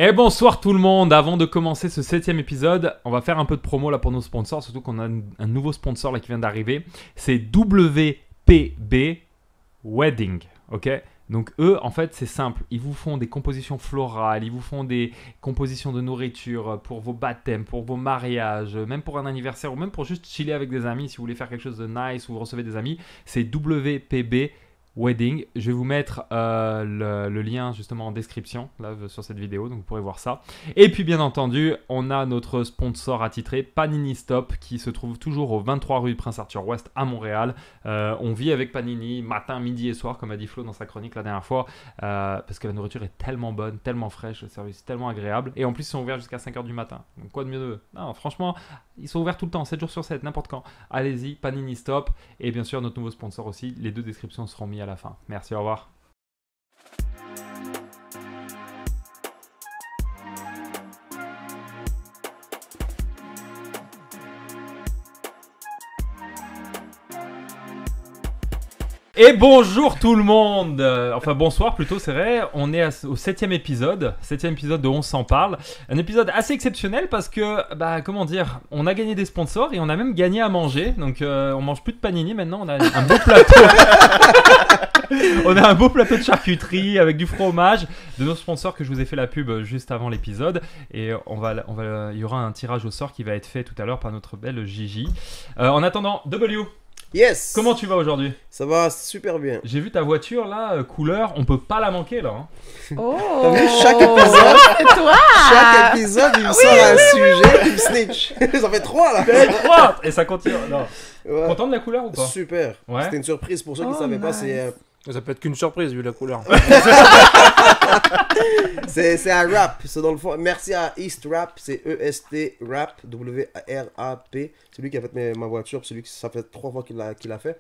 Et bonsoir tout le monde. Avant de commencer ce 7e épisode, on va faire un peu de promo là pour nos sponsors, surtout qu'on a un nouveau sponsor là qui vient d'arriver. C'est WPB Wedding, ok? Donc eux, en fait, c'est simple. Ils vous font des compositions florales, ils vous font des compositions de nourriture pour vos baptêmes, pour vos mariages, même pour un anniversaire ou même pour juste chiller avec des amis. Si vous voulez faire quelque chose de nice ou vous recevez des amis, c'est WPB Wedding. Je vais vous mettre le lien justement en description là, sur cette vidéo, donc vous pourrez voir ça. Et puis bien entendu, on a notre sponsor attitré Panini Stop qui se trouve toujours au 23 rue Prince Arthur Ouest à Montréal. On vit avec Panini matin, midi et soir, comme a dit Flo dans sa chronique la dernière fois, parce que la nourriture est tellement bonne, tellement fraîche, le service est tellement agréable. Et en plus, ils sont ouverts jusqu'à 5h du matin. Donc quoi de mieux d'eux? Non, franchement, ils sont ouverts tout le temps, 7 jours sur 7, n'importe quand. Allez-y, Panini Stop. Et bien sûr, notre nouveau sponsor aussi. Les deux descriptions seront mises à la fin. Merci, au revoir. Et bonjour tout le monde, enfin bonsoir plutôt, c'est vrai. On est au 7e épisode de On s'en parle. Un épisode assez exceptionnel parce que, comment dire, on a gagné des sponsors et on a même gagné à manger. Donc on mange plus de panini maintenant, on a un beau plateau. On a un beau plateau de charcuterie avec du fromage de nos sponsors que je vous ai fait la pub juste avant l'épisode. Et il y aura un tirage au sort qui va être fait tout à l'heure par notre belle Gigi. En attendant, W. Yes. Comment tu vas aujourd'hui? Ça va super bien. J'ai vu ta voiture là, couleur, on peut pas la manquer là. Hein. Oh. T'as vu chaque épisode? C'est toi. Chaque épisode, il me sort un sujet, il me snitch. Ça fait 3 là. Trois. Et ça continue. Non. Ouais. Content de la couleur ou pas? Super. Ouais. C'était une surprise pour ceux qui ne savaient pas. Ça peut être qu'une surprise vu la couleur. C'est un rap. C'est dans le fond. Merci à East Rap. C'est EST Rap. W-R-A-P. C'est lui qui a fait ma voiture. C'est lui qui ça fait 3 fois qu'il l'a fait.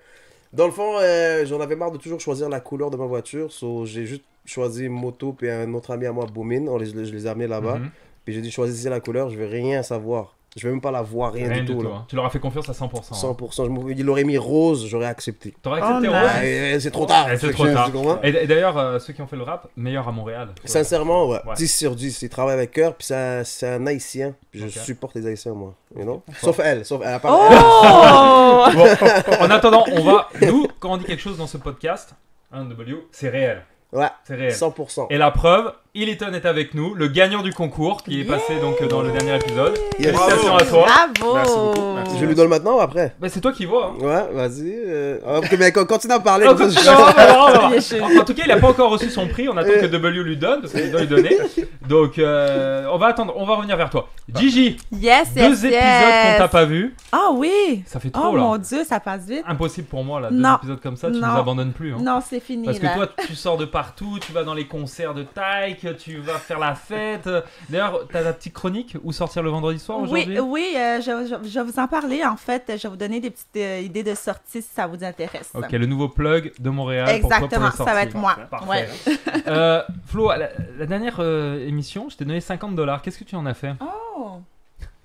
Dans le fond, j'en avais marre de toujours choisir la couleur de ma voiture. So, j'ai juste choisi Moto puis un autre ami à moi, Boomin. Je les ai amenés là-bas. Puis j'ai dit choisissez la couleur. Je vais rien savoir. Je vais même pas la voir, rien du tout. Là. Hein. Tu leur as fait confiance à 100%. 100%. Il aurait mis rose, j'aurais accepté. T'aurais accepté rose? C'est trop tard. C'est trop tard. Et d'ailleurs, ceux qui ont fait le rap, meilleur à Montréal. Sincèrement, ouais. Ouais. 10 sur 10. Il travaille avec cœur, puis c'est un haïtien. Puis je supporte les haïtiens, moi. You know? Sauf elle. À part Oh. Bon, en attendant, nous, quand on dit quelque chose dans ce podcast, W, c'est réel. Ouais, c'est réel. 100%. Et la preuve, Iliton est avec nous, le gagnant du concours qui est passé donc dans le dernier épisode. Yes. Félicitations à toi. Bravo. Merci beaucoup, merci. Je lui donne maintenant ou après? C'est toi qui vois. Hein. Ouais, vas-y. Ok, mais continue à parler. En comme tout ça, cas, il n'a pas encore reçu son prix. On attend que W lui donne parce qu'il doit lui donner. Donc, on va attendre. On va revenir vers toi. Gigi, Yes. 2 épisodes qu'on t'a pas vu. Ah oui. Ça fait trop Oh là. mon Dieu, ça passe vite. Impossible pour moi là. 2 Non. épisodes comme ça, tu nous Non. abandonnes plus. Hein. Non, c'est fini Parce que là. toi, tu sors de partout, tu vas dans les concerts de Taïk, tu vas faire la fête. D'ailleurs, t'as ta petite chronique où sortir le vendredi soir aujourd'hui? Oui, je vais vous en parler. En fait, je vais vous donner des petites idées de sortie si ça vous intéresse. Ok, le nouveau plug de Montréal. Exactement, pour toi, pour les ça va sorties. être moi. Parfait. Ouais. Flo, la dernière émission, je t'ai donné $50. Qu'est-ce que tu en as fait? Oh.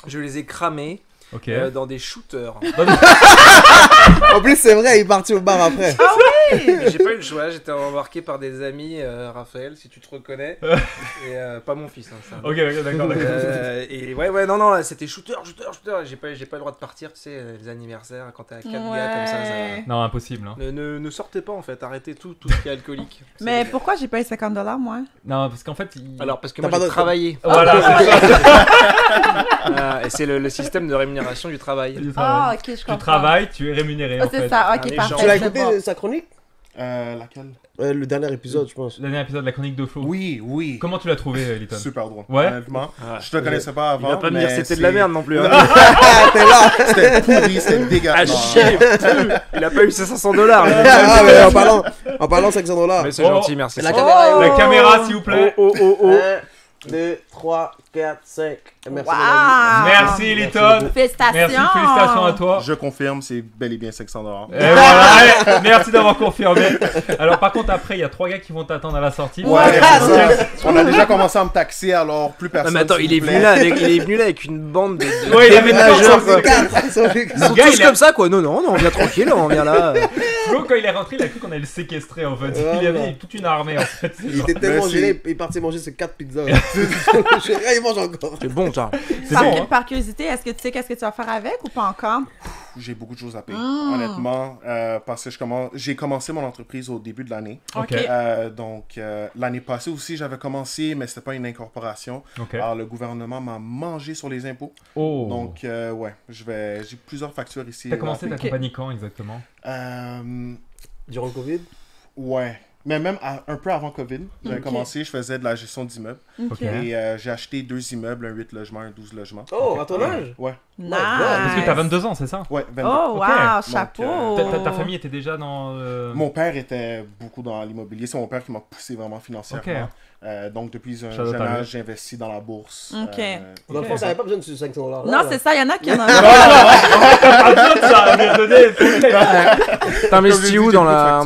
Je les ai cramés Ok. dans des shooters. En plus, c'est vrai, il est parti au bar après. Ah oui. J'ai pas eu le choix, j'étais embarqué par des amis, Raphaël, si tu te reconnais. Et pas mon fils, hein, ça. Ok, d'accord. Et ouais, non, c'était shooter. J'ai pas le droit de partir, tu sais, les anniversaires, quand t'as 4 gars comme ça. Non, impossible. Hein. Ne sortez pas en fait, arrêtez tout ce qui est alcoolique. Mais pourquoi j'ai payé $50 moi? Non, parce qu'en fait. Alors, parce que T'as moi pas j'ai de- travaillé. Voilà, c'est ça. Et c'est le système de rémunération du travail. Ah, ok, je Tu comprends. travailles, tu es rémunéré. Ah, en fait. c'est ça, Un ok, échange. parfait. Tu l'as c'est écouté bon. sa chronique? Laquelle? Le dernier épisode, je pense. Le dernier épisode de la chronique de Flo. Oui. Comment tu l'as trouvé, Liton? Super drôle. Ouais. Honnêtement. Ah, Je te connaissais pas avant. Il va pas me dire mais c'était de la merde non plus. Hein. T'es là. C'était pourri, c'était dégueulasse. Il a pas eu ses $500. Ah, mais en parlant $500. Mais c'est Oh. gentil, merci. La c'est- caméra est où? La caméra, s'il vous plaît. Oh. 1, 2, 3, 4, 5. Merci. Wow. Merci, Liton. Félicitations. Merci, félicitations à toi. Je confirme, c'est bel et bien $500. Et voilà, merci d'avoir confirmé. Alors par contre après il y a 3 gars qui vont t'attendre à la sortie. Ouais, c'est ça. On a déjà commencé à me taxer, alors plus Non, personne. mais attends, s'il il est vous venu plaît. là avec une bande de Ouais, il est déménageurs. venu quoi. Quatre. Ils sont gars, tous il a- comme ça quoi. Non, on vient tranquille, on vient là. Flo, quand il est rentré, il a cru qu'on allait le séquestrer en fait. Ouais, Il avait ouais. toute une armée en fait. Il était tellement Mais gêné, il partait manger ses 4 pizzas. Il mange encore. C'est bon, ça. C'est bon, hein. Par curiosité, est-ce que tu sais qu'est-ce que tu vas faire avec ou pas encore? J'ai beaucoup de choses à payer, Mm. honnêtement, parce que j'ai commencé mon entreprise au début de l'année. Ok. Ok. L'année passée aussi, j'avais commencé, mais c'était pas une incorporation. Ok. Alors, le gouvernement m'a mangé sur les impôts. Oh. Donc, ouais, j'ai plusieurs factures ici. T'as commencé ta Ok. compagnie quand exactement? Durant le Covid? Ouais. Mais même un peu avant COVID, j'avais Ok. commencé, je faisais de la gestion d'immeubles. Ok. Et j'ai acheté 2 immeubles, un 8 logements, un 12 logements. Oh, à ton âge? Ouais. Nice. Parce que t'as 22 ans, c'est ça? Ouais, 22. Oh, Ok. wow, Donc, chapeau. Ta famille était déjà dans. Mon père était beaucoup dans l'immobilier. C'est mon père qui m'a poussé vraiment financièrement. Donc, depuis un Shout out jeune à lui. âge, j'investis dans la bourse. Ok. Dans le fond, ça n'avait pas besoin de ce 500 $. Non, c'est ça, il y en a qui en ont. ça, bien donné. T'investis où Comme dans j'ai dit, la.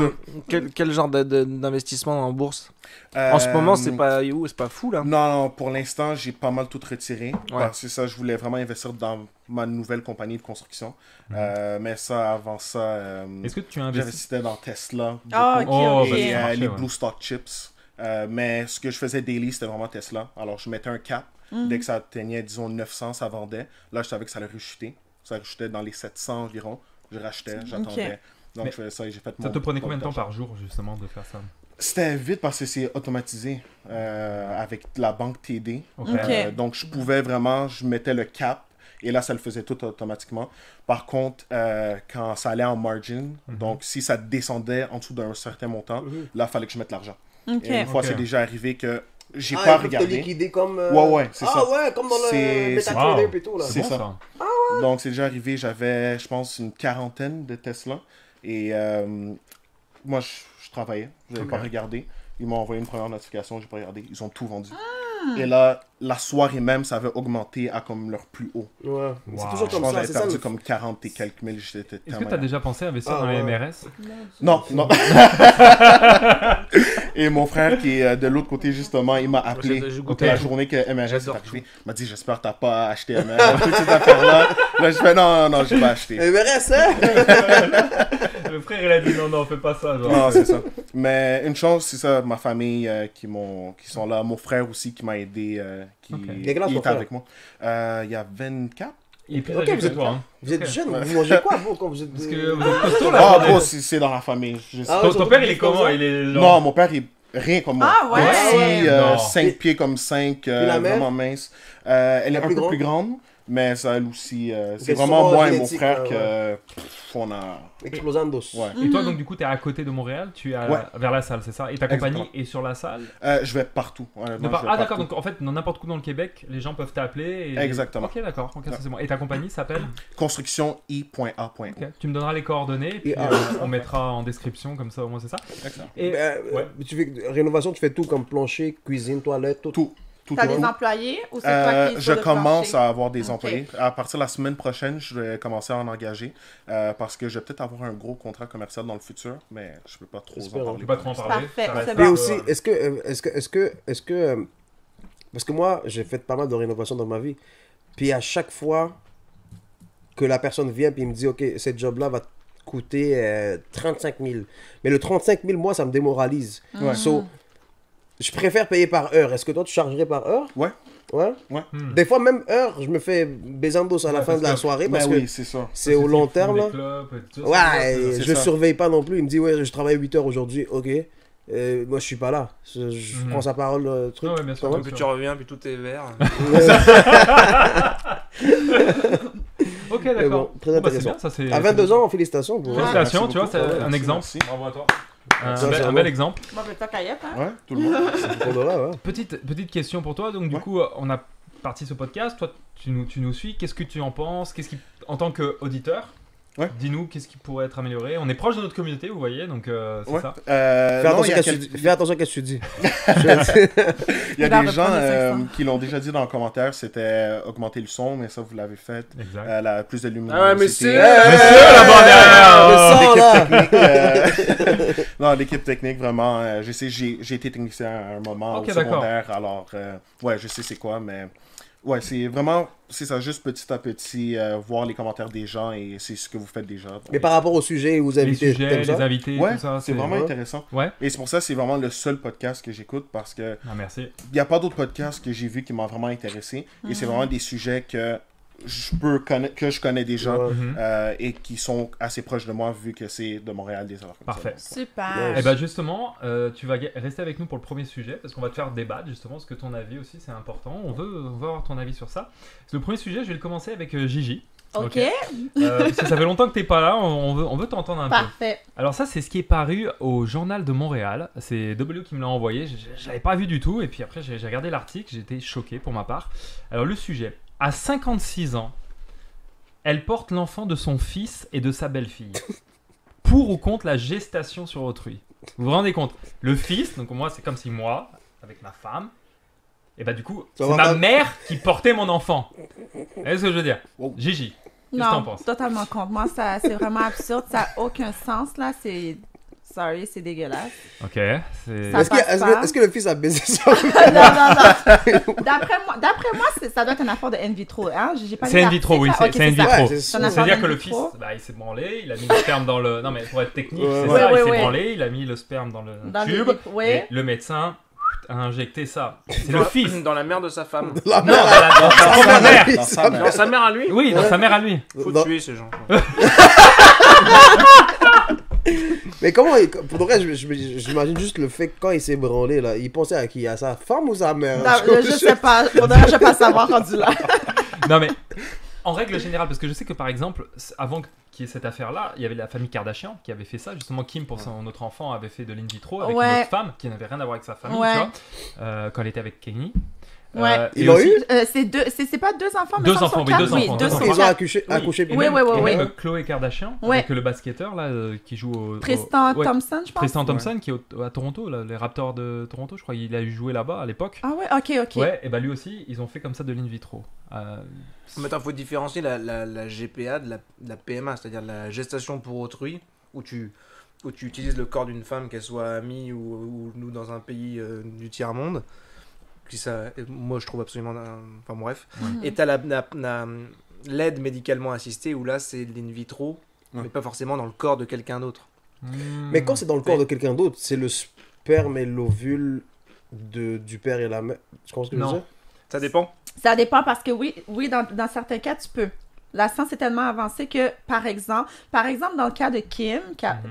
j'ai beaucoup Quel genre d'investissement en bourse? En ce moment, c'est pas fou là. Non, pour l'instant, j'ai pas mal tout retiré. Ouais. Parce que ça, je voulais vraiment investir dans ma nouvelle compagnie de construction. Mais ça, avant ça, Est-ce que tu as investi? j'investissais dans Tesla. Ah, beaucoup. ok, Oh, ok. bah, Et ça marchait, les ouais. Blue Stock Chips. Mais ce que je faisais daily, c'était vraiment Tesla. Alors, je mettais un cap. Dès que ça atteignait, disons, 900, ça vendait. Là, je savais que ça allait rechuter. Ça rechutait dans les 700 environ. Je rachetais, j'attendais. Donc, Mais je faisais ça et j'ai fait Ça mon te prenait combien de temps d'argent. par jour justement de faire ça? C'était vite parce que c'est automatisé avec la banque TD. Ok. Ok. Donc, je pouvais vraiment, je mettais le cap et là, ça le faisait tout automatiquement. Par contre, quand ça allait en margin, donc si ça descendait en dessous d'un certain montant, là, il fallait que je mette l'argent. Ok. Et une fois, Ok. c'est déjà arrivé que j'ai Ah, pas ils peuvent te regardé. liquider comme. Ouais, c'est ah, ça. ouais, comme dans C'est- le c'est- MetaTrader Wow. et tout là. C'est bon, ça. Donc, c'est déjà arrivé, j'avais, je pense, une quarantaine de Tesla. Et moi, je travaillais, je n'avais pas regardé. Ils m'ont envoyé une première notification, j'ai pas regardé. Ils ont tout vendu. Et là, la soirée même, ça avait augmenté à comme leur plus haut. Ouais. Wow. C'est toujours Je comme pense que ça, j'avais c'est ça. perdu le- comme 40 et quelques mille. J'étais Est-ce que tellement- tu as déjà pensé à investir Ah, dans les ouais. MRS? Non, non. Et mon frère qui est de l'autre côté, justement, il m'a appelé J'ai Ok. goûté. la journée que MRS est J'adore arrivé. Il m'a dit, j'espère que t'as pas acheté MRS. Toutes ces affaires-là. Là, je fais, non, j'ai pas acheté. Mais reste, hein? Le frère il a dit non, fais pas ça. Genre. Non, c'est ça. Mais une chose, c'est ça, ma famille qui sont là. Mon frère aussi qui m'a aidé, qui Ok. Il y a quel âge il ton était frère? avec moi. Il y a 24. Il est plus Ok, âgé vous que êtes- toi. Hein. Vous êtes Ok. jeune, vous mangez quoi, vous, quand vous êtes. Parce que vous êtes costaud là. Ah, attendez. bon, c'est dans la famille. Je sais Ah, pas. Ton père il est comment? Il est genre- Non, mon père est rien comme moi. Ah, ouais? Petit, Non. 5 pieds comme 5, la mère? vraiment mince. Elle est La un plus peu grande? plus grande, mais ça, elle aussi. C'est Ok, vraiment souvent moi et mon génétique, frère ouais, que on a. Explosandos. Ouais. Et toi, donc, du coup, t'es à côté de Montréal, tu es Ouais. vers la salle, c'est ça? Et ta compagnie Exactement. est sur la salle? Je vais partout. honnêtement, je vais Ah, d'accord, partout. donc en fait, n'importe où dans le Québec, les gens peuvent t'appeler. Et... Exactement. Ok, d'accord, ok, ça c'est bon. Et ta compagnie s'appelle? ConstructionI.A.O. Ok. Tu me donneras les coordonnées, et puis on mettra en description, comme ça au moins c'est ça. Excellent. Et ouais. Tu fais rénovation, tu fais tout comme plancher, cuisine, toilette, tout. Tout. Tout, T'as tout. des employés ou c'est toi qui es Je sur le commence plancher? à avoir des Ok. employés. À partir de la semaine prochaine, je vais commencer à en engager parce que je vais peut-être avoir un gros contrat commercial dans le futur, mais je ne peux pas trop en J'espère. parler. Je peux pas trop en parler. Parfait, ça reste c'est un bon. Et peu, aussi, est-ce que parce que moi, j'ai fait pas mal de rénovations dans ma vie, puis à chaque fois que la personne vient puis il me dit, ok, cette job-là va te coûter 35 000, mais le 35 000, moi, ça me démoralise. Ouais. So, je préfère payer par heure. Est-ce que toi, tu chargerais par heure? Ouais. Ouais. Hmm. Des fois, même heure, je me fais baisandos à la Ouais, fin de la parce que- soirée parce Ben que oui, c'est ça. c'est au long terme. Là. Ouais, c'est je ça. surveille pas non plus. Il me dit, ouais, je travaille 8 heures aujourd'hui. Ok. Moi, je suis pas là. Je Mhm. prends sa parole, le truc. Ouais, bien sûr. Ça va? Puis tu reviens, puis tout est vert. Ok, Mais d'accord. bon, très Bon, bah, c'est intéressant. bien, ça c'est. À 22 ans, félicitations. Pour... Félicitations, Merci tu vois, beaucoup. c'est Ouais, un merci, exemple. merci. Bravo à toi. Ça, Un c'est bel bon. exemple. Bon, ben, toi, Kayep, hein? Ouais, tout le monde. Pour de vrai, ouais. Petite question pour toi. Donc, du Ouais. coup, on a parti ce podcast. Toi, tu nous suis. Qu'est-ce que tu en penses? En tant qu'auditeur, Ouais. dis-nous qu'est-ce qui pourrait être amélioré. On est proche de notre communauté, vous voyez, donc c'est Ouais. ça. Fais Non, attention il y a qu'est-ce que quelques- tu- fais attention à ce que tu dis. il y a Il va des gens reprendre le 500. qui l'ont déjà dit dans le commentaire, c'était augmenter le son, mais ça, vous l'avez fait. Exact. Plus de luminosité. Ah ouais, mais c'est. Le sang, là. L'équipe technique, non, l'équipe technique, vraiment, je sais, j'ai été technicien à un moment Ok, au secondaire, alors, ouais, je sais c'est quoi, mais Ouais, c'est vraiment, c'est ça, juste petit à petit, voir les commentaires des gens et c'est ce que vous faites déjà. Donc, Mais par rapport au sujet, vous Les invitez, sujets, t'aimes les ça? invités, ouais, tout ça. c'est vraiment ouais. intéressant. Ouais. Et c'est pour ça que c'est vraiment le seul podcast que j'écoute parce que Ah, merci. il n'y a pas d'autres podcasts que j'ai vus qui m'ont vraiment intéressé. Et c'est vraiment des sujets que je connais déjà Ouais. et qui sont assez proches de moi vu que c'est de Montréal, des affaires comme Parfait. ça. Super. Et bah justement, tu vas rester avec nous pour le premier sujet parce qu'on va te faire débattre justement parce que ton avis aussi c'est important. On veut avoir ton avis sur ça. Le premier sujet, je vais le commencer avec Gigi. Ok, Parce que ça fait longtemps que t'es pas là, on veut t'entendre un peu. parfait. Alors ça, c'est ce qui est paru au Journal de Montréal. C'est W qui me l'a envoyé. Je l'avais pas vu du tout. Et puis après, j'ai regardé l'article. J'étais choqué pour ma part. Alors le sujet. À 56 ans, elle porte l'enfant de son fils et de sa belle-fille. Pour ou contre la gestation sur autrui. Vous vous rendez compte? Le fils, donc moi, c'est comme si moi, avec ma femme, et bah du coup, Ça c'est va ma pas- mère qui portait mon enfant. Vous voyez ce que je veux dire? Wow. Gigi, qu'est-ce que t'en Non, penses? totalement contre. Moi, ça, c'est vraiment absurde. Ça n'a aucun sens, là. C'est... Sorry, c'est dégueulasse. Ok, c'est... Ça- Est-ce que, passe pas. est-ce que le fils a baisé ça? non. D'après moi, ça doit être une affaire de in vitro. Hein? J'ai pas C'est lu in vitro, oui, l'article, c'est là. in Ok, ça. vitro. Ouais, c'est C'est sûr. un affaire C'est-à-dire in que le fils, vitro. bah, il s'est branlé, il a mis le sperme dans le... Non mais pour être technique, Ouais, c'est ouais. ça, Ouais, il s'est ouais. branlé, il a mis le sperme dans le Dans le- tube, oui. et le médecin a injecté ça. C'est le fils. Dans la mère de sa femme. La Non, mère, dans sa propre mère. Dans sa mère. Dans sa mère à lui. Oui, dans sa mère à lui. Faut Dans- tuer ces gens. Mais comment, pour de vrai, j'imagine juste le fait que quand il s'est branlé, là, il pensait à qui? À sa femme ou sa mère? Non, je sais pas. Faudrait que je pas savoir rendu là. Non mais, en règle générale, parce que je sais que par exemple, avant qu'il y ait cette affaire-là, il y avait la famille Kardashian qui avait fait ça. Justement, Kim, pour son autre enfant, avait fait de l'in vitro avec une Ouais. autre femme qui n'avait rien à voir avec sa famille, Ouais. tu vois, quand elle était avec Kenny. Ouais. Ils et l'ont aussi- eu? C'est pas deux enfants, mais Deux ça, enfants, sont oui, quatre. deux enfants, deux sont enfants. Ils ont quatre. accouché Et Oui, même, oui, et oui. même Khloé Kardashian, Ouais. avec le basketteur là, qui joue au... Tristan ouais. Thompson, je pense. Tristan Thompson qui est à Toronto, là, les Raptors de Toronto, je crois qu'il a joué là-bas à l'époque. Ah ouais, ok. Ouais, et bah lui aussi, ils ont fait comme ça de l'in vitro. Mais attends, faut différencier la GPA de la PMA, c'est-à-dire la gestation pour autrui, où tu utilises le corps d'une femme, qu'elle soit amie ou dans un pays du tiers-monde. Moi, je trouve absolument... Enfin bref. Ouais. Et t'as l'aide médicalement assistée, où là, c'est l'in vitro, Ouais. mais pas forcément dans le corps de quelqu'un d'autre. Mais quand c'est dans le corps de quelqu'un d'autre, c'est le sperme et l'ovule du père et la mère. Tu comprends ce que je veux Non. dire? Ça dépend. Ça dépend parce que oui, dans certains cas, tu peux. La science est tellement avancée que, par exemple, dans le cas de Kim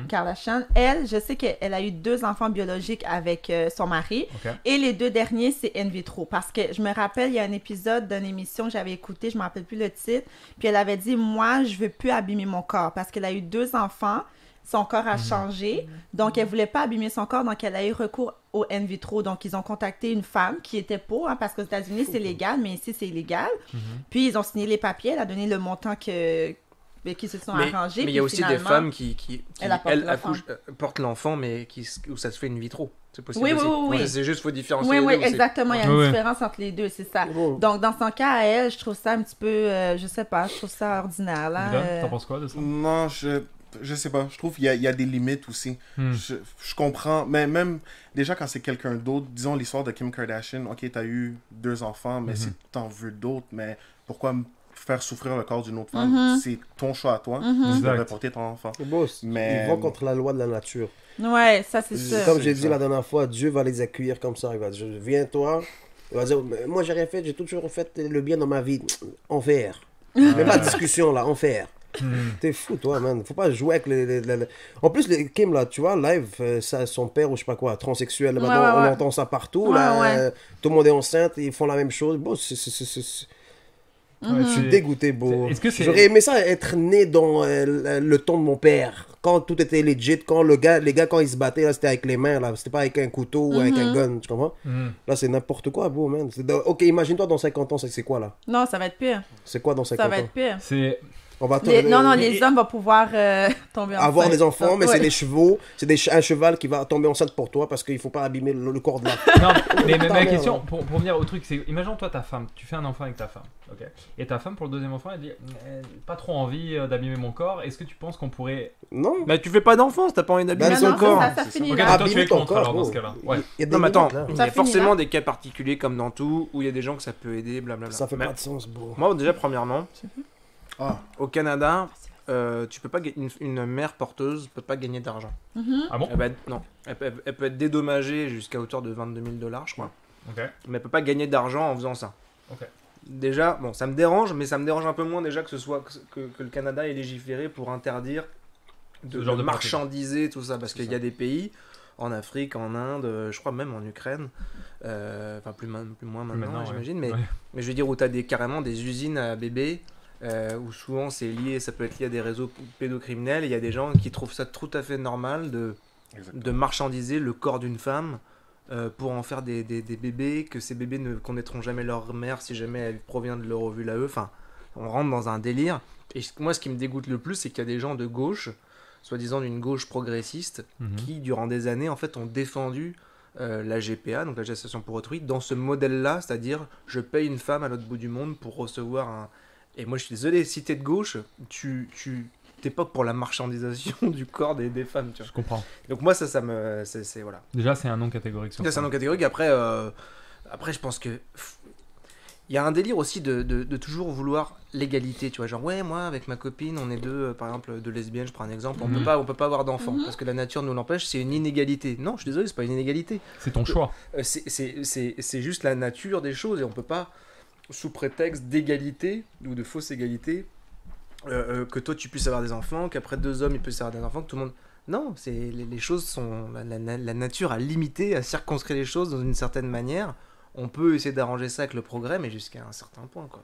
Kardashian, elle, je sais qu'elle a eu 2 enfants biologiques avec son mari. Ok. Et les 2 derniers, c'est in vitro. Parce que je me rappelle, il y a un épisode d'une émission que j'avais écouté, je ne me rappelle plus le titre. Puis elle avait dit, moi, je veux plus abîmer mon corps. Parce qu'elle a eu 2 enfants. Son corps a changé, donc elle voulait pas abîmer son corps, donc elle a eu recours au in vitro. Donc ils ont contacté une femme qui était pour, hein, parce qu'aux États-Unis c'est légal, mais ici c'est illégal. Puis ils ont signé les papiers, elle a donné le montant qu'ils se sont arrangés. Mais il y a puis aussi des finalement, femmes qui elle apporte elles, l'enfant. portent l'enfant, mais où ça se fait in vitro. C'est possible Oui, aussi. oui, oui, oui. Ouais, c'est juste, faut différencier Oui, les oui, deux aussi. exactement. Il y a Oui, une oui. différence entre les deux, c'est ça. Bon. Donc dans son cas à elle, je trouve ça un petit peu, je sais pas, je trouve ça ordinaire là. Dylan, t'en penses quoi de ça? Non, je sais pas. Je trouve qu'il y a des limites aussi. Hmm. Je comprends. Mais même, déjà, quand c'est quelqu'un d'autre, disons l'histoire de Kim Kardashian, ok, t'as eu 2 enfants, mais si t'en veux d'autres, mais pourquoi faire souffrir le corps d'une autre femme? C'est ton choix à toi. Tu devrais Exact. porter ton enfant. C'est beau. Mais- Ils vont contre la loi de la nature. Ouais, ça c'est sûr. Comme j'ai C'est dit ça. la dernière fois, Dieu va les accueillir comme ça. Il va dire, viens toi. Il va dire, mais moi j'ai rien fait, j'ai toujours fait le bien dans ma vie. Enfer. Même pas de discussion là, enfer. T'es fou toi, man. Faut pas jouer avec En plus, Kim là, tu vois, live, son père ou je sais pas quoi, transsexuel. Ouais, Maintenant, ouais. on entend ça partout. Ouais, là, ouais. tout le monde est enceinte, ils font la même chose. Bon, je suis dégoûté, beau. Est-ce que c'est- J'aurais aimé ça être né dans le temps de mon père. Quand tout était legit, quand les gars, quand ils se battaient, là, c'était avec les mains, là. C'était pas avec un couteau ou avec un gun, tu comprends? Là, c'est n'importe quoi, beau, man. Ok, imagine-toi dans 50 ans, c'est quoi, là? Non, ça va être pire. C'est quoi dans 50 Ça va ans? être pire. C'est... On va Non, les hommes vont pouvoir tomber enceinte. avoir des enfants, mais Ouais. c'est des chevaux, c'est un cheval qui va tomber enceinte pour toi parce qu'il faut pas abîmer le corps de la Non, mais Putain, ma merde. question, pour venir au truc, c'est imagine toi ta femme, tu fais un enfant avec ta femme, ok, et ta femme pour le deuxième enfant elle dit pas trop envie d'abîmer mon corps, est-ce que tu penses qu'on pourrait. Non. Bah, tu fais pas d'enfant si t'as pas envie d'abîmer Bah, Non, son non, corps. ça c'est ça. finit Ok, là. toi tu es ton contre corps, alors dans gros. ce cas-là. Il Ouais. y a des Non, mais attends, limites, là. il y Ça a finit forcément là. des cas particuliers comme dans tout, où il y a des gens que ça peut aider, blablabla. Ça fait Mais pas de sens, bro. moi, déjà, premièrement, Ah, au Canada, tu peux pas une mère porteuse peut pas gagner d'argent. Mhm. Ah bon? Non, elle peut être dédommagée jusqu'à hauteur de 22 000 $, je crois. Ok. Mais elle peut pas gagner d'argent en faisant ça. Ok. Déjà, bon, ça me dérange, mais ça me dérange un peu moins déjà que ce soit que le Canada ait légiféré pour interdire Ce genre de de marchandiser tout ça, parce C'est qu'il y ça. a des pays, en Afrique, en Inde, je crois même en Ukraine, enfin plus moins maintenant, ouais. j'imagine, mais, Ouais. mais je veux dire où tu as carrément des usines à bébés, où souvent c'est lié, ça peut être lié à des réseaux pédocriminels, et il y a des gens qui trouvent ça tout à fait normal de exactement. marchandiser le corps d'une femme pour en faire des bébés, que ces bébés ne connaîtront jamais leur mère si jamais elle provient de leur ovule à eux. Enfin, on rentre dans un délire. Et moi, ce qui me dégoûte le plus, c'est qu'il y a des gens de gauche, soi-disant d'une gauche progressiste, Mhm. qui, durant des années, en fait, ont défendu la GPA, donc la gestation pour autrui, dans ce modèle-là, c'est-à-dire, je paye une femme à l'autre bout du monde pour recevoir un... Et moi, je suis désolé, si t'es de gauche, t'es pas pour la marchandisation du corps des femmes, tu vois. Je comprends. Donc moi, ça me... c'est voilà. Déjà c'est un non catégorique sur Ça, c'est un ça. nom catégorique. Après, je pense que il y a un délire aussi de toujours vouloir l'égalité. Tu vois, genre ouais, moi avec ma copine, on est deux, par exemple, deux lesbiennes. Je prends un exemple. Mhm. On peut pas avoir d'enfants parce que la nature nous l'empêche. C'est une inégalité. Non, je suis désolé, c'est pas une inégalité. C'est ton choix. C'est juste la nature des choses et on peut pas, sous prétexte d'égalité ou de fausse égalité, que toi tu puisses avoir des enfants, qu'après deux hommes ils puissent avoir des enfants, que tout le monde. Non, les choses sont. La nature a limité, a circonscrit les choses dans une certaine manière. On peut essayer d'arranger ça avec le progrès, mais jusqu'à un certain point, quoi.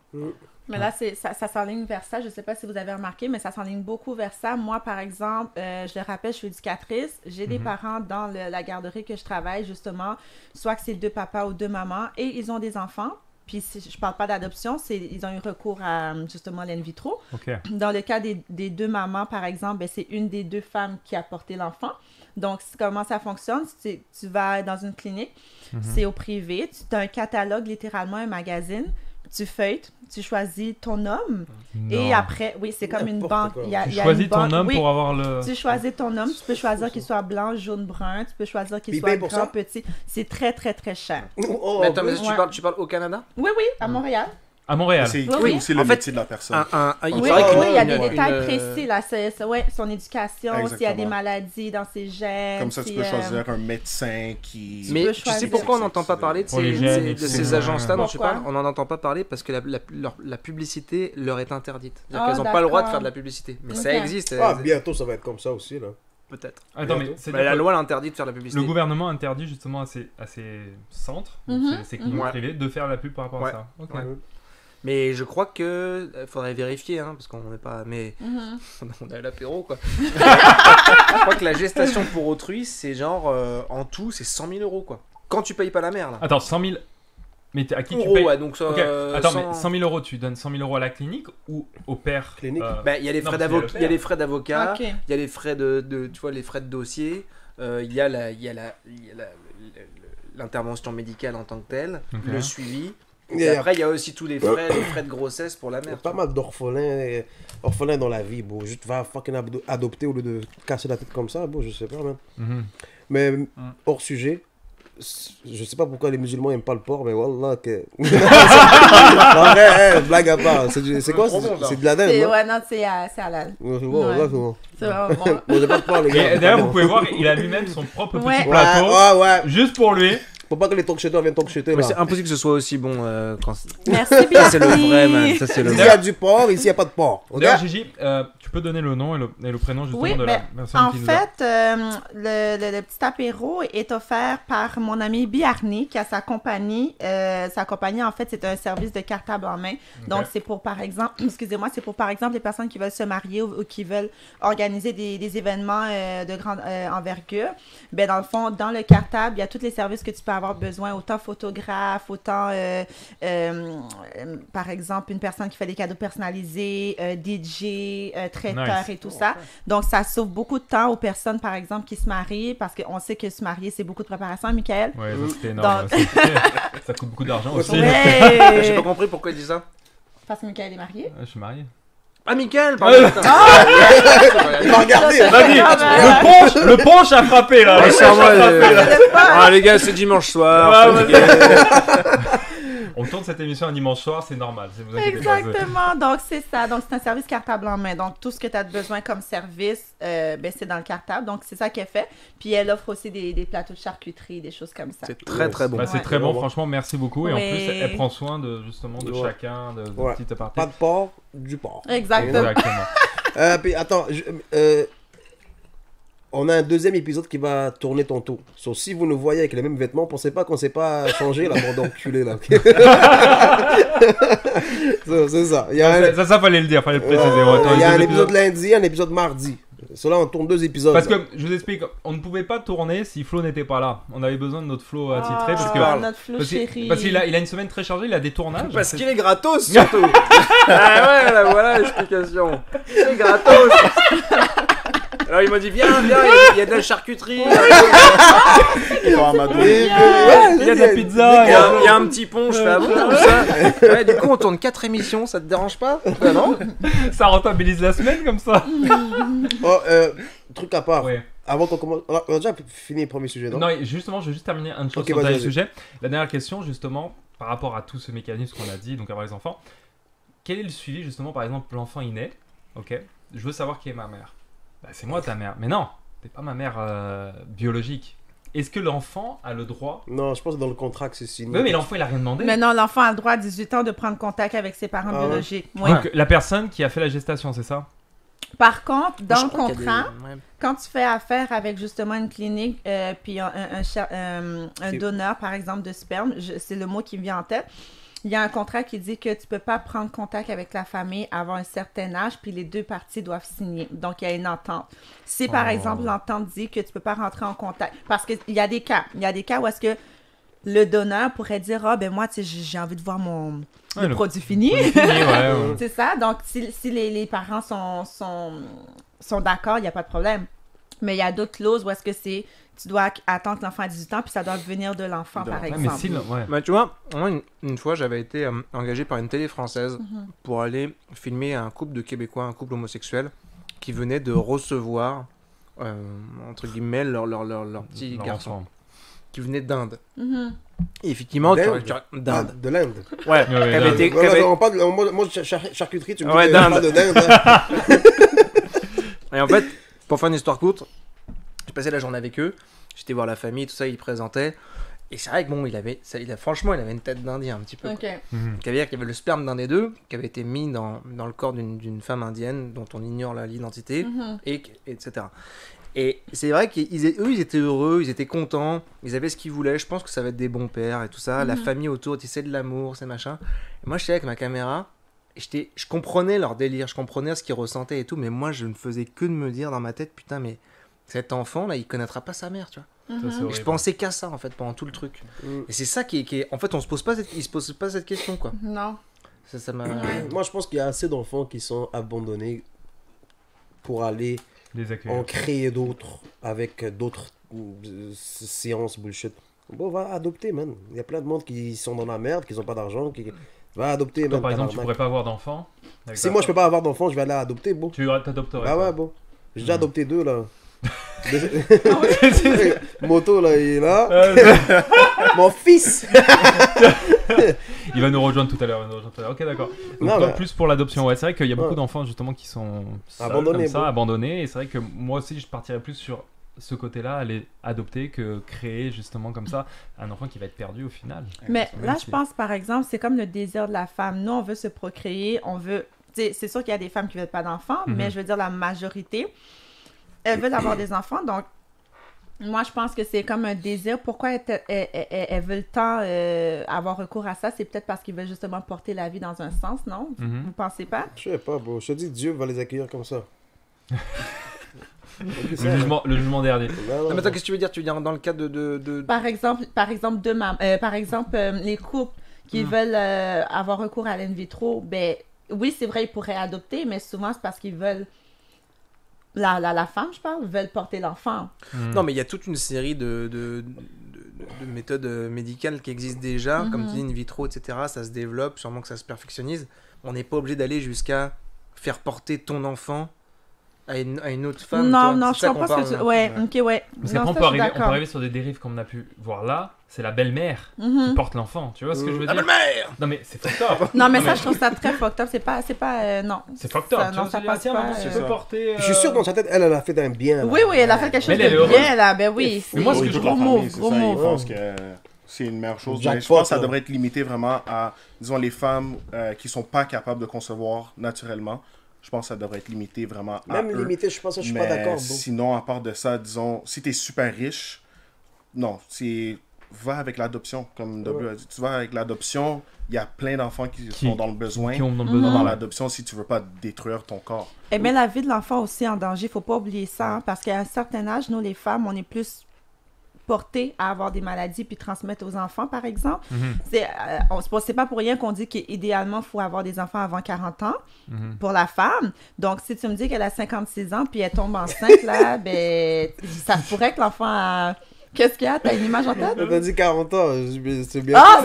Mais là, ça s'enligne vers ça. Je ne sais pas si vous avez remarqué, mais ça s'enligne beaucoup vers ça. Moi, par exemple, je le rappelle, je suis éducatrice. J'ai des parents dans la garderie que je travaille, justement. Soit que c'est deux papas ou deux mamans, et ils ont des enfants. Puis, je parle pas d'adoption, ils ont eu recours à, justement, l'in vitro. Ok. Dans le cas des deux mamans, par exemple, ben, c'est une des deux femmes qui a porté l'enfant. Donc, comment ça fonctionne? Tu vas dans une clinique, c'est au privé, tu as un catalogue, littéralement un magazine, tu feuilletes, tu choisis ton homme, et Non. après, oui, c'est comme une N'importe banque. quoi. Il y a Tu une choisis ton banque- homme oui, pour avoir le. tu choisis ton homme, tu peux choisir qu'il soit blanc, jaune, brun, tu peux choisir qu'il Puis il soit paye pour grand, ça? petit. C'est très, très, très cher. Oh, Mais attends, mais Ouais. tu parles au Canada? Oui, oui, à Montréal. À Montréal. C'est Oui, oui. écrit aussi le En fait, métier de la personne. Il Oui, paraît oui, qu'une- il y a des une- détails une- précis, là. Ouais, son éducation, s'il y a des Exactement. maladies dans ses gènes. Comme ça, tu si, peux choisir un médecin qui... peux Mais tu sais choisir. pourquoi on n'entend pas parler de Pour les ces, gènes, de etc. ces agences-là dont tu Pourquoi? parles? On n'en entend pas parler parce que la publicité leur est interdite. C'est-à-dire Ah, qu'elles n'ont pas le droit de d'accord. faire de la publicité. Mais Ok. ça existe, Ah, bientôt ça va être comme ça aussi, là. peut-être. Attends, mais Bientôt. c'est Mais la loi l'interdit de faire de la publicité. le gouvernement interdit justement à ces centres, Mhm, ces cliniques mhm. privées, de faire la pub par rapport Ouais. à ça. Ok. Ouais. Mais je crois que faudrait vérifier, hein, parce qu'on n'est pas. Mais Mhm. on a l'apéro, quoi. Je crois que la gestation pour autrui, c'est genre en tout, c'est 100 000 euros, quoi. Quand tu payes pas la mère, là. Attends, 100 000. Mais à qui tu Euros, payes ouais, donc ça. Ok, attends, mais 100 000 euros, tu donnes 100 000 euros à la clinique ou au père Clinique. Bah, il y a les Non, frais parce qu'il y a le d'avocat, il y a les frais d'avocat, Ok. il y a les frais tu vois, les frais de dossier, il y a l'intervention médicale en tant que telle, Ok. le suivi. Il y Et a- après, il y a aussi tous les frais de grossesse pour la Il y a mère. pas mal d'orphelins dans la vie, bro. Juste va fucking adopter au lieu de casser la tête comme ça, bro. Je sais pas, man. Mhm. Mais hors sujet, je sais pas pourquoi les musulmans aiment pas le porc, mais wallah que. En vrai, blague à part. C'est quoi? Trop bon, ça. C'est de la dinde, non? Ouais, non, c'est halal. Ouais, c'est bon, Ouais. là, c'est bon. C'est vraiment bon. Bon, j'ai pas de porc, les Et gars. d'ailleurs, vous pouvez voir, il a lui-même son propre petit Ouais. plateau, Ouais, ouais. juste pour lui. Faut pas que les talk-shooters viennent talk-shooter, Mais c'est là. impossible que ce soit aussi bon quand Merci, ça c'est le vrai, man. Bianchi. Ça c'est le Ici, il y a du porc, ici, il n'y a pas de porc. Ok? D'ailleurs, Gigi, tu peux donner le nom et le prénom justement Oui, de mais la personne en qui nous a... fait, le petit apéro est offert par mon ami Biarni, qui a sa compagnie. Sa compagnie, en fait, c'est un service de cartable en main. Donc, c'est pour, par exemple, excusez-moi, c'est pour, par exemple, les personnes qui veulent se marier ou qui veulent organiser des événements de grande envergure. Ben, dans le fond, dans le cartable, il y a tous les services que tu peux avoir avoir besoin autant photographe, autant, par exemple, une personne qui fait des cadeaux personnalisés, DJ, traiteur Nice. et tout ça. Donc, ça sauve beaucoup de temps aux personnes, par exemple, qui se marient, parce qu'on sait que se marier, c'est beaucoup de préparation, Michael. Ouais, ça c'était énorme. Donc- Ça coûte beaucoup d'argent aussi. Ouais. J'ai pas compris pourquoi il dit ça. Parce que Michael est marié. Je suis marié. Ah, Mickaël, pardon. Il m'a regardé. Vas-y, Ah, le punch a frappé là. Ouais, Le c'est punch moi, a frappé, là. Ah, les gars, c'est dimanche soir. Ouais, c'est ouais. fatigué. On tourne cette émission un dimanche soir, c'est normal. Vous inquiétez pas. Exactement. Donc, c'est ça. Donc, c'est un service cartable en main. Donc, tout ce que tu as besoin comme service, ben, c'est dans le cartable. Donc, c'est ça qu'elle fait. Puis, elle offre aussi des plateaux de charcuterie, des choses comme ça. C'est très très bon. Bah, c'est Ouais. très bon, Ouais. franchement, merci beaucoup. Et en Oui. plus, elle prend soin de justement de Ouais. chacun, de Ouais. petites apartés. Pas de porc, du porc. Exactement. Exactement. Puis attends, on a un deuxième épisode qui va tourner tantôt. So, si vous nous voyez avec les mêmes vêtements, pensez pas qu'on s'est pas changé là, bande d'enculés là. ok? So, c'est ça. Il y a un, Ça fallait le dire, fallait le préciser. il y a un épisode lundi, un épisode mardi. Cela, on tourne 2 épisodes. Parce là. que, je vous explique, on ne pouvait pas tourner si Flo n'était pas là. On avait besoin de notre Flo attitré. Ah, Parce que notre Flo parce qu'il- chéri. parce qu'il a une semaine très chargée, il a des tournages. Parce qu'il est gratos surtout. Ah ouais, là, voilà l'explication. C'est gratos. Alors il m'a dit viens, il y a de la charcuterie, Ils sont amadoués. Il y a de la pizza. il y a un petit pont, je fais ah bon, tout ça. Ouais, du coup on tourne 4 émissions, ça te dérange pas? Bah non. Ça rentabilise la semaine comme ça. Oh, truc à part. Ouais. Avant qu'on commence. On a déjà fini le premier sujet, non? Non, justement, je vais juste terminer une chose Ok, sur le vas-y, dernier vas-y. sujet. La dernière question, justement, par rapport à tout ce mécanisme qu'on a dit, donc avoir les enfants, quel est le suivi, justement, par exemple, l'enfant il naît, ok, je veux savoir qui est ma mère. Bah, c'est moi ta mère. Mais non, t'es pas ma mère biologique. Est-ce que l'enfant a le droit... Non, je pense que dans le contrat que c'est signé. Oui, mais l'enfant, il a rien demandé. Mais non, l'enfant a le droit à 18 ans de prendre contact avec ses parents Ah ouais. biologiques. Oui. Donc, la personne qui a fait la gestation, c'est ça? Par contre, dans Je le crois qu'il y a contrat, des- ouais. quand tu fais affaire avec justement une clinique, puis un C'est- donneur, par exemple, de sperme, c'est le mot qui me vient en tête, il y a un contrat qui dit que tu peux pas prendre contact avec la famille avant un certain âge, puis les deux parties doivent signer. Donc, il y a une entente. Si, par Oh. exemple, l'entente dit que tu peux pas rentrer en contact, parce qu'il y a des cas. Il y a des cas où est-ce que le donneur pourrait dire « Ah, ben moi, tu sais, j'ai envie de voir Ouais, le produit fini. » Ouais, ouais. C'est ça. Donc, si les parents sont d'accord, il n'y a pas de problème. Mais il y a d'autres clauses où est-ce que c'est tu dois attendre l'enfant à 18 ans, puis ça doit venir de l'enfant, par Ouais, exemple. mais si, ouais. Bah, tu vois, moi, une fois, j'avais été engagé par une télé française Mhm. pour aller filmer un couple de Québécois, un couple homosexuel, qui venait de recevoir, entre guillemets, leur petit Leur garçon, enfant. qui venait d'Inde. Mhm. Et effectivement, D'Inde? d'Inde. De l'Inde. Ouais, Ouais, qui avait d'Inde. été- qui Ouais, avait- on parle, moi, charcuterie, tu me dis Ouais, pas d'Inde. de dinde. Hein. Et en fait, pour faire une histoire courte, j'ai passé la journée avec eux, j'étais voir la famille, tout ça, ils présentaient. Et c'est vrai que bon, franchement, il avait une tête d'Indien un petit peu. OK. Mhm. Ça veut dire qu'il y avait le sperme d'un des deux qui avait été mis dans le corps d'une femme indienne dont on ignore l'identité, Mhm. etc. Et c'est vrai qu'eux, ils étaient heureux, ils étaient contents, ils avaient ce qu'ils voulaient. Je pense que ça va être des bons pères et tout ça. La Mhm. famille autour, tu sais, de l'amour, c'est machin. Et moi, j'étais avec ma caméra. Et je comprenais leur délire, je comprenais ce qu'ils ressentaient et tout, mais moi, je ne faisais que de me dire dans ma tête, putain, mais cet enfant, là, il connaîtra pas sa mère, tu vois. Ça, c'est Mhm. Et je horrible. pensais qu'à ça, en fait, pendant tout le truc. Mm. Et c'est ça qui est... En fait, ils se posent pas cette question, quoi. Non. Ça m'a... Moi, je pense qu'il y a assez d'enfants qui sont abandonnés pour aller Les accueillir. en créer d'autres avec d'autres séances bullshit. Bon, va adopter, man. Il y a plein de monde qui sont dans la merde, qui n'ont pas d'argent, qui... Va adopter, Toi, man. par exemple, tu tabarnak. pourrais pas avoir d'enfant. avec Si ta moi, je femme. peux pas avoir d'enfant, je vais aller adopter, bon. Tu t'adopterais. Ah toi. ouais, bon. J'ai déjà Mhm. adopté 2, là. Moto, là, il est là. Mon fils! Il va nous rejoindre tout à l'heure. Ok, d'accord. Donc, Non, toi, mais- plus pour l'adoption. Ouais, c'est vrai qu'il y a beaucoup Ouais. d'enfants justement qui sont seuls, Abandonnés, comme ça, bon. abandonnés. Et c'est vrai que moi aussi, je partirais plus sur ce côté-là, aller adopter, que créer justement comme ça un enfant qui va être perdu au final. Mais C'est là, même je si- pense, par exemple, c'est comme le désir de la femme. Nous, on veut se procréer, on veut... Tu sais, c'est sûr qu'il y a des femmes qui veulent pas d'enfants, Mhm. mais je veux dire, la majorité, elles veulent avoir des enfants. Donc, moi, je pense que c'est comme un désir. Pourquoi elles veulent tant avoir recours à ça? C'est peut-être parce qu'ils veulent justement porter la vie dans un sens, non? Mhm. Vous pensez pas? Je sais pas, bro. Je te dis, Dieu va les accueillir comme ça. Oublie ça. Le jugement dernier. Non, mais attends, qu'est-ce que tu veux dire? Tu veux dire dans le cadre de... Par exemple, les couples qui veulent avoir recours à l'in vitro, ben oui, c'est vrai, ils pourraient adopter, mais souvent c'est parce qu'ils veulent la femme, je parle, veulent porter l'enfant. Non, mais il y a toute une série de méthodes médicales qui existent déjà, comme tu dis, in vitro, etc. Ça se développe, sûrement que ça se perfectionnise. On n'est pas obligé d'aller jusqu'à faire porter ton enfant à une autre femme. Non, je comprends ce que tu... Ouais, ok, ouais. Parce Non, qu'après, ça, on je peut suis d'accord. arriver sur des dérives comme on a pu voir là. C'est la belle-mère qui porte l'enfant. Tu vois ce que je veux La dire? belle-mère! Non, mais c'est fucked up. Non, mais ça, je trouve ça très fucked up. C'est pas, non. C'est fucked up. Ça, Tu non, vois, ça tu dis, ah, passe tiens, pas, maman, tu c'est peux ça. porter. Je suis sûr, dans sa tête, elle a fait un bien. là. Oui, elle a fait quelque chose Mais elle est de heureuse. bien, là. Ben oui. Mais moi, ce que je Toute la gros famille, move, c'est gros ça, ils move. pensent que c'est une meilleure chose. Mais je Jackpot, pense que ça là. devrait être limité vraiment à, disons, les femmes qui sont pas capables de concevoir naturellement. Je pense que ça devrait être limité vraiment à Même eux. limité, je pense que je suis Mais pas d'accord. Bro. sinon, à part de ça, disons, si tu es super riche, non, va avec l'adoption, comme W a dit. Tu vas avec l'adoption, il y a plein d'enfants qui sont dans le besoin. Qui ont dans le Va besoin. dans l'adoption si tu veux pas détruire ton corps. Et bien, la vie de l'enfant aussi en danger. Faut pas oublier ça. Parce qu'à un certain âge, nous, les femmes, on est plus portées à avoir des maladies puis transmettre aux enfants, par exemple. C'est pas pour rien qu'on dit qu'idéalement, il faut avoir des enfants avant 40 ans pour la femme. Donc, si tu me dis qu'elle a 56 ans puis elle tombe enceinte, là, ben, ça se pourrait que l'enfant a... Qu'est-ce qu'il y a? T'as une image en tête? T'as dit 40 ans, c'est bien. Ah,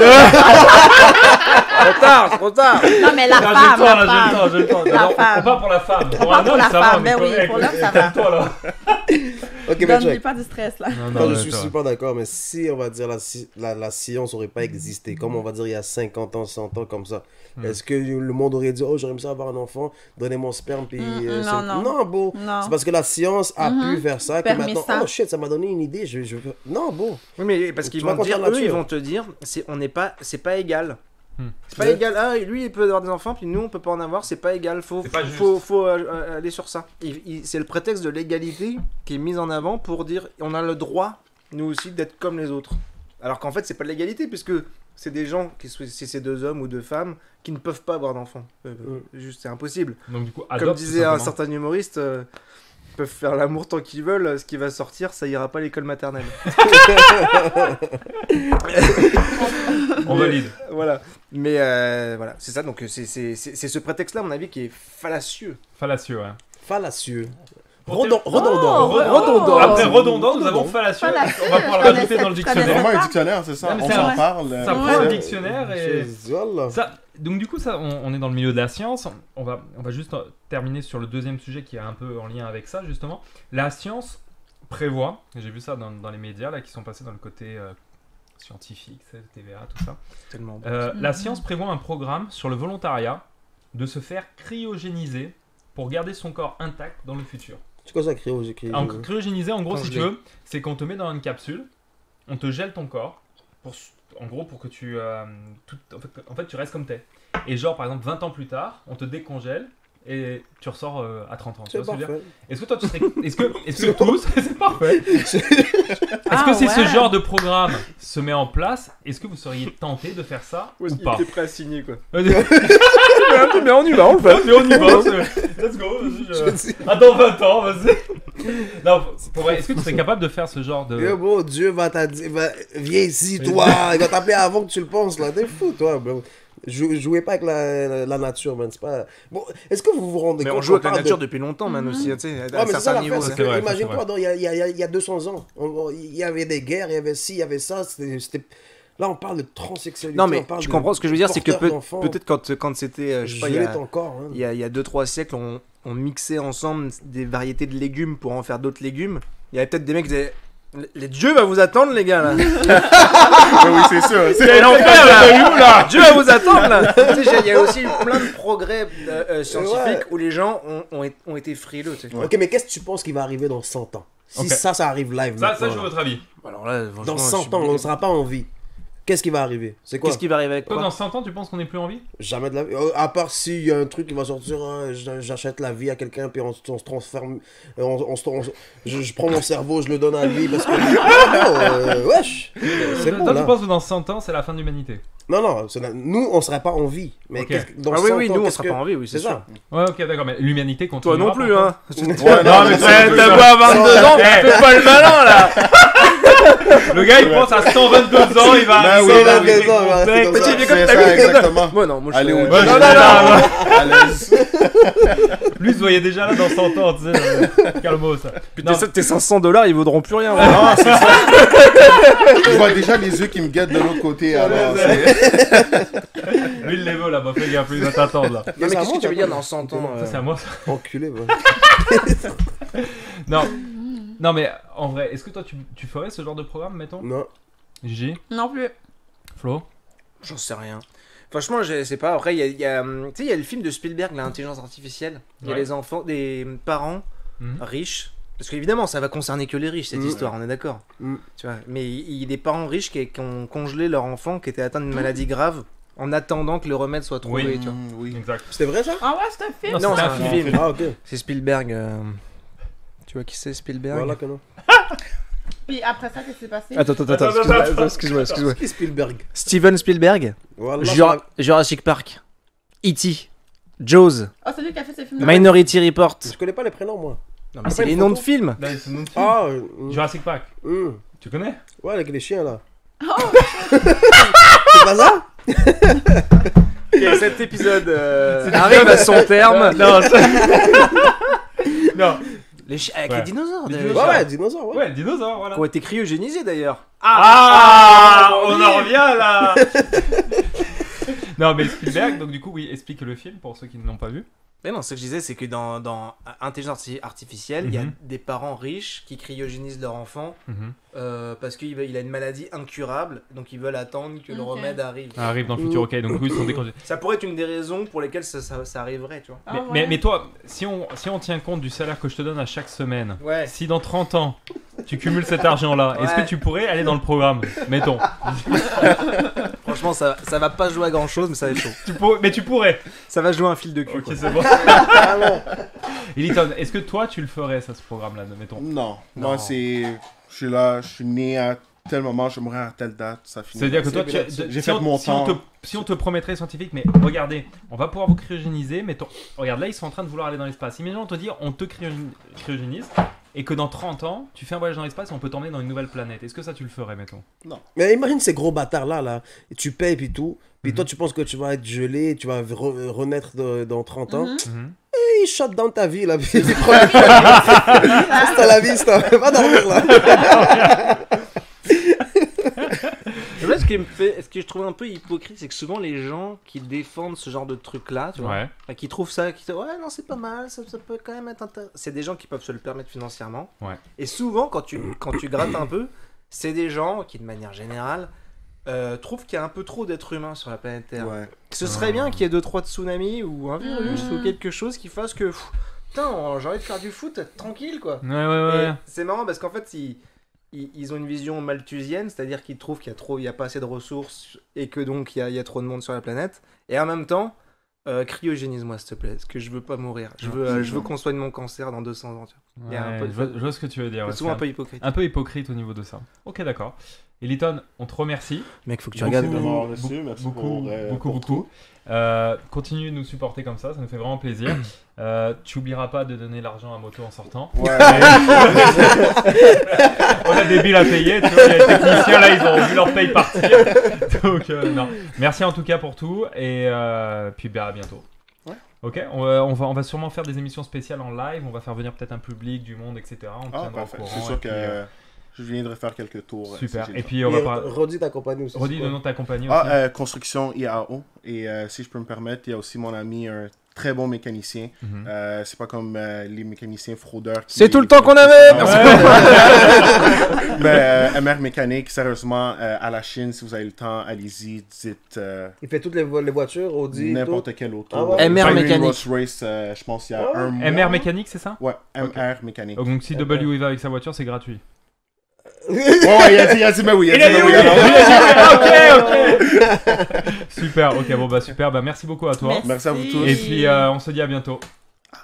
Trop tard! non, mais la Là, femme, la femme. j'ai le temps. La Non, femme. on part pour la femme. Pour part un pour homme, la ça va, femme, on est ben oui, correct. pour l'homme, ça va. Calme-toi, là. Ok, mais Donne-lui check. pas du stress, là. Non, Moi, je mais suis toi. super d'accord, mais si on va dire la science aurait pas existé, comme on va dire il y a 50 ans, 100 ans, comme ça, est-ce que le monde aurait dit, oh, j'aimerais ça avoir un enfant, donnez mon sperme, puis. non. Beau. Non. C'est parce que la science a pu faire ça, que Permis maintenant, ça. oh shit, ça m'a donné une idée, Non, beau. Oui, mais parce qu'ils Tu vas vont contre dire, la eux, nature. ils vont te dire, c'est pas égal. C'est pas Ouais. égal. Ah, lui, il peut avoir des enfants, puis nous, on peut pas en avoir. C'est pas égal. Faut C'est pas juste. faut aller sur ça. C'est le prétexte de l'égalité qui est mis en avant pour dire, on a le droit, nous aussi, d'être comme les autres. Alors qu'en fait, c'est pas de l'égalité, puisque c'est des gens, c'est deux hommes ou deux femmes, qui ne peuvent pas avoir d'enfants. Juste, c'est impossible. Donc, du coup, Comme adopte, disait un tout certain humoriste, ils peuvent faire l'amour tant qu'ils veulent, ce qui va sortir, ça ira pas à l'école maternelle. On valide. Voilà. Mais voilà, c'est ça. Donc c'est ce prétexte-là, à mon avis, qui est fallacieux. Fallacieux, ouais. Fallacieux. Pour te- Redondant. Redondant. Après redondant, nous avons fallacieux. Fallacieux. On va pouvoir le Je rajouter dans le connaissais- C'est dictionnaire. vraiment un dictionnaire, c'est ça? Non, mais On c'est s'en un- parle. Ça prend le dictionnaire et... Voilà. Donc du coup, on est dans le milieu de la science. On va juste terminer sur le deuxième sujet qui est un peu en lien avec ça, justement. La science prévoit, et j'ai vu ça dans les médias là, qui sont passés dans le côté scientifique, TVA, tout ça. Tellement. La science prévoit un programme sur le volontariat de se faire cryogéniser pour garder son corps intact dans le futur. C'est quoi ça, Cryogéniser, en gros, si Congelé. tu veux, c'est qu'on te met dans une capsule, on te gèle ton corps, en gros, pour que tu... en fait, tu restes comme t'es. Et genre, par exemple, 20 ans plus tard, on te décongèle et tu ressors à 30 ans. Tu C'est vois ce que je veux dire parfait. Est-ce que toi, tu serais... Est-ce que tous... C'est parfait. Est-ce Ah, que si ce ouais. genre de programme se met en place, est-ce que vous seriez tenté de faire ça ou pas? Il était prêt à signer, quoi. Vas-y. Mais on y va, on le fait. Mais on y va, let's go, vas-y, Attends 20 ans, vas-y. Non, pour vrai, est-ce que tu serais capable de faire ce genre de... Eh, bro, Dieu va t'dire, viens ici, toi. Il va t'appeler avant que tu le penses, là. T'es fou, toi, bro. Jouez pas avec la nature, man. C'est pas... Bon, est-ce que vous vous rendez Mais compte on joue avec qu'on la parle nature de- depuis longtemps, man, aussi, tu sais, à Ouais, un mais c'est ça certain la niveau. parce c'est que vrai, imagine-toi, c'est vrai. il y a 200 ans, il y avait des guerres, il y avait ci, il y avait ça. C'était... Là, on parle de transsexualité. Non, mais on parle tu de comprends ce que je veux dire, c'est que porteur d'enfant. peut-être quand c'était, je sais pas, Geler ton corps. Hein. il y a 2-3 siècles, on mixait ensemble des variétés de légumes pour en faire d'autres légumes. Il y avait peut-être des mecs qui disaient, les dieux va vous attendre, les gars, là. Oui, c'est sûr. C'est l'enfer, là. Dieu va vous attendre, là. Tu sais, il y a aussi eu plein de progrès scientifiques Ouais. où les gens ont été frileux, tu sais. Ok, mais qu'est-ce que tu penses qui va arriver dans 100 ans? Si Ok. ça arrive live Ça, maintenant, je veux là. votre avis. Alors là, franchement, Dans je 100 suis ans, on ne blessé. sera pas en vie. Qu'est-ce qui va arriver? C'est quoi? Qu'est-ce qui va arriver avec Toi, quoi? dans 100 ans, tu penses qu'on n'est plus en vie? Jamais de la vie. À part s'il y a un truc qui va sortir, hein, j'achète la vie à quelqu'un, puis on se transforme. Je prends mon cerveau, je le donne à lui, parce que. Wesh! C'est bon, Toi, là. tu penses que dans 100 ans, c'est la fin de l'humanité? Non, nous, on serait pas en vie. Mais Ok. dans Ah oui, 100 oui, ans, nous on qu'est-ce sera que- pas en vie, oui, c'est C'est sûr. ça. Ouais, ok, d'accord, mais l'humanité continue. Toi non plus, hein. Ouais, Non, mais c'est t'as ça. beau avoir 22 ans, Eh, fais pas le malin là. le gars il pense à 122 ans, il va. Ben oui, il va ben oui. arriver ans, il va rester comme complet. ça. Petit, comme C'est t'as ça, vu. exactement. Moi non, moi je Allez suis- au Ouais, gym. non, non, À l'aise. Lui se voyait déjà là dans 100 ans, tu sais. Calmo ça. Puis Non. tes $500 ils vaudront plus rien. Non, c'est ça. Je vois déjà les yeux qui me guettent de l'autre côté. Alors, Lui il les veut là-bas, fais gaffe, il va t'attendre là. Non, mais Ça qu'est-ce que monte tu veux un dire peu. dans 100 ans Ça c'est à moi ça. Enculé, ouais. Non. Non mais en vrai, est-ce que toi tu ferais ce genre de programme, mettons Non. Gigi, Non plus. Flo. J'en sais rien. Franchement, je sais pas. Après, il y a tu sais, il y a le film de Spielberg, l'intelligence artificielle. Il y a Ouais. les enfants, des parents Mhm. riches. Parce qu'évidemment, ça va concerner que les riches, cette Mhm. histoire, on est d'accord. Mhm. Tu vois, mais il y a des parents riches qui ont congelé leur enfant qui était atteint d'une maladie grave en attendant que le remède soit trouvé. Oui. Tu vois. Oui. Exact. C'était vrai, ça? Ah ouais, c'est un film. Non, Non, c'est c'est un un film. film. Ah, ok. C'est Spielberg. Tu vois qui c'est Spielberg? Voilà que non. Puis après ça, qu'est-ce qui s'est passé? Attends, excuse-moi. Qui est Spielberg? Steven Spielberg, Voilà. Jurassic Park, E.T., Jaws, Ah, c'est lui qui a fait ce film. Minority Report. Je connais pas les prénoms, moi. Non, Ah, mais c'est pas les une noms de photo films. Là, c'est mon film. Ah, Jurassic Park. Tu connais ouais, avec les chiens, là. C'est pas ça? Ok, cet épisode arrive à son terme. Non, non. Avec Ouais. les dinosaures, Les de- dinosaures. Ouais, dinosaure, ouais. Ouais, dinosaure, voilà. qui ont été cryogénisés d'ailleurs. Ah, on en revient là. Non, mais Spielberg, donc du coup, oui, explique le film pour ceux qui ne l'ont pas vu. Mais non, ce que je disais, c'est que dans Intelligence Artificielle, il y a Mhm. des parents riches qui cryogénisent leur enfant Mhm. parce qu'il a une maladie incurable, donc ils veulent attendre que le Ok. remède arrive. Ça arrive dans le futur, ok, donc oui, ils sont décongés. Ça pourrait être une des raisons pour lesquelles ça arriverait, tu vois. Ah Mais, ouais. mais toi, si on tient compte du salaire que je te donne à chaque semaine, Ouais. si dans 30 ans, tu cumules cet argent-là, est-ce Ouais. que tu pourrais aller dans le programme mettons. Franchement, ça va pas jouer à grand chose, mais ça va être chaud. Mais tu pourrais. Ça va jouer un fil de cul. Ok, quoi. c'est bon. Ah, non. Eliton, est-ce que toi, tu le ferais, ça, ce programme-là, mettons Non. Non. Moi, c'est. Je suis là, je suis né à tel moment, je mourrai à telle date, ça finit. C'est-à-dire que toi, J'ai fait mon temps. si on te promettrait scientifique, mais regardez, on va pouvoir vous cryogéniser, mais regarde, là, ils sont en train de vouloir aller dans l'espace. Imaginons, on te dit, on te cryogénise, et que dans 30 ans, tu fais un voyage dans l'espace et on peut t'emmener dans une nouvelle planète. Est-ce que ça, tu le ferais, mettons? Mais imagine ces gros bâtards-là, là. Et tu payes, puis tout. Puis Mhm. toi, tu penses que tu vas être gelé, tu vas renaître dans 30 ans. Mhm. Mhm. Et il shot dans ta vie, là. Puis il prend le Hasta la vista. Va dormir, là. Mais là, ce que je trouve un peu hypocrite, c'est que souvent les gens qui défendent ce genre de truc-là, tu vois, Ouais. qui trouvent ça, qui disent ouais, non, c'est pas mal, ça peut quand même être intéressant. C'est des gens qui peuvent se le permettre financièrement. Ouais. Et souvent, quand tu grattes un peu, c'est des gens qui, de manière générale, trouvent qu'il y a un peu trop d'êtres humains sur la planète Terre. Ouais. Ce serait bien qu'il y ait 2-3 tsunamis ou un virus ou quelque chose qui fasse que, putain, j'ai envie de faire du foot, tranquille quoi. Ouais, ouais, ouais. Et c'est marrant parce qu'en fait, ils ont une vision malthusienne, c'est-à-dire qu'ils trouvent qu'il y a pas assez de ressources et que donc il y a trop de monde sur la planète. Et en même temps, cryogénise-moi s'il te plaît, parce que je veux pas mourir. Je veux qu'on soigne mon cancer dans 200 ans. Tu vois. Il y a un peu de- je vois ce que tu veux dire. ouais, C'est souvent c'est un peu hypocrite. un peu hypocrite au niveau de ça. Ok, d'accord. Eliton, on te remercie. Mec, faut que tu Beaucoup, regardes. de m'avoir reçu, merci beaucoup, pour beaucoup. tout. Continue de nous supporter comme ça nous fait vraiment plaisir. Tu oublieras pas de donner l'argent à Moto en sortant. Ouais. On a des billes à payer, tu vois, il y a les techniciens là, ils ont vu leur paye partir. Donc, non. Merci en tout cas pour tout et puis à bientôt. Ouais. Ok, on va sûrement faire des émissions spéciales en live, on va faire venir peut-être un public, du monde, etc. On te Ah, tiendra au parfait. courant, C'est et sûr puis, que je viendrai faire quelques tours. super. si j'ai Et le puis on va parler. Redis ta compagnie aussi. Redis c'est le quoi? nom de ta compagnie aussi. Ah, Construction IAO. Et si je peux me permettre, il y a aussi mon ami, un très bon mécanicien. Mhm. C'est pas comme les mécaniciens fraudeurs. C'est tout le temps qu'on avait. Ah, Ouais. Mais MR Mécanique, sérieusement, à la Chine, si vous avez le temps, allez-y, dites Il fait toutes les voitures, Audi. n'importe quel auto. Ah ouais? MR Pas une Mécanique. Rolls-Royce, je pense il y a Ah ouais? un mois. MR mécanique, c'est ça? Ouais, MR Mécanique. Donc si W il va avec sa voiture, c'est gratuit. Ouais, il a dit, mais oui. Il a dit oui, alors. ok. Super, ok, bon bah super, bah merci beaucoup à toi. Merci à vous tous. Et puis on se dit à bientôt.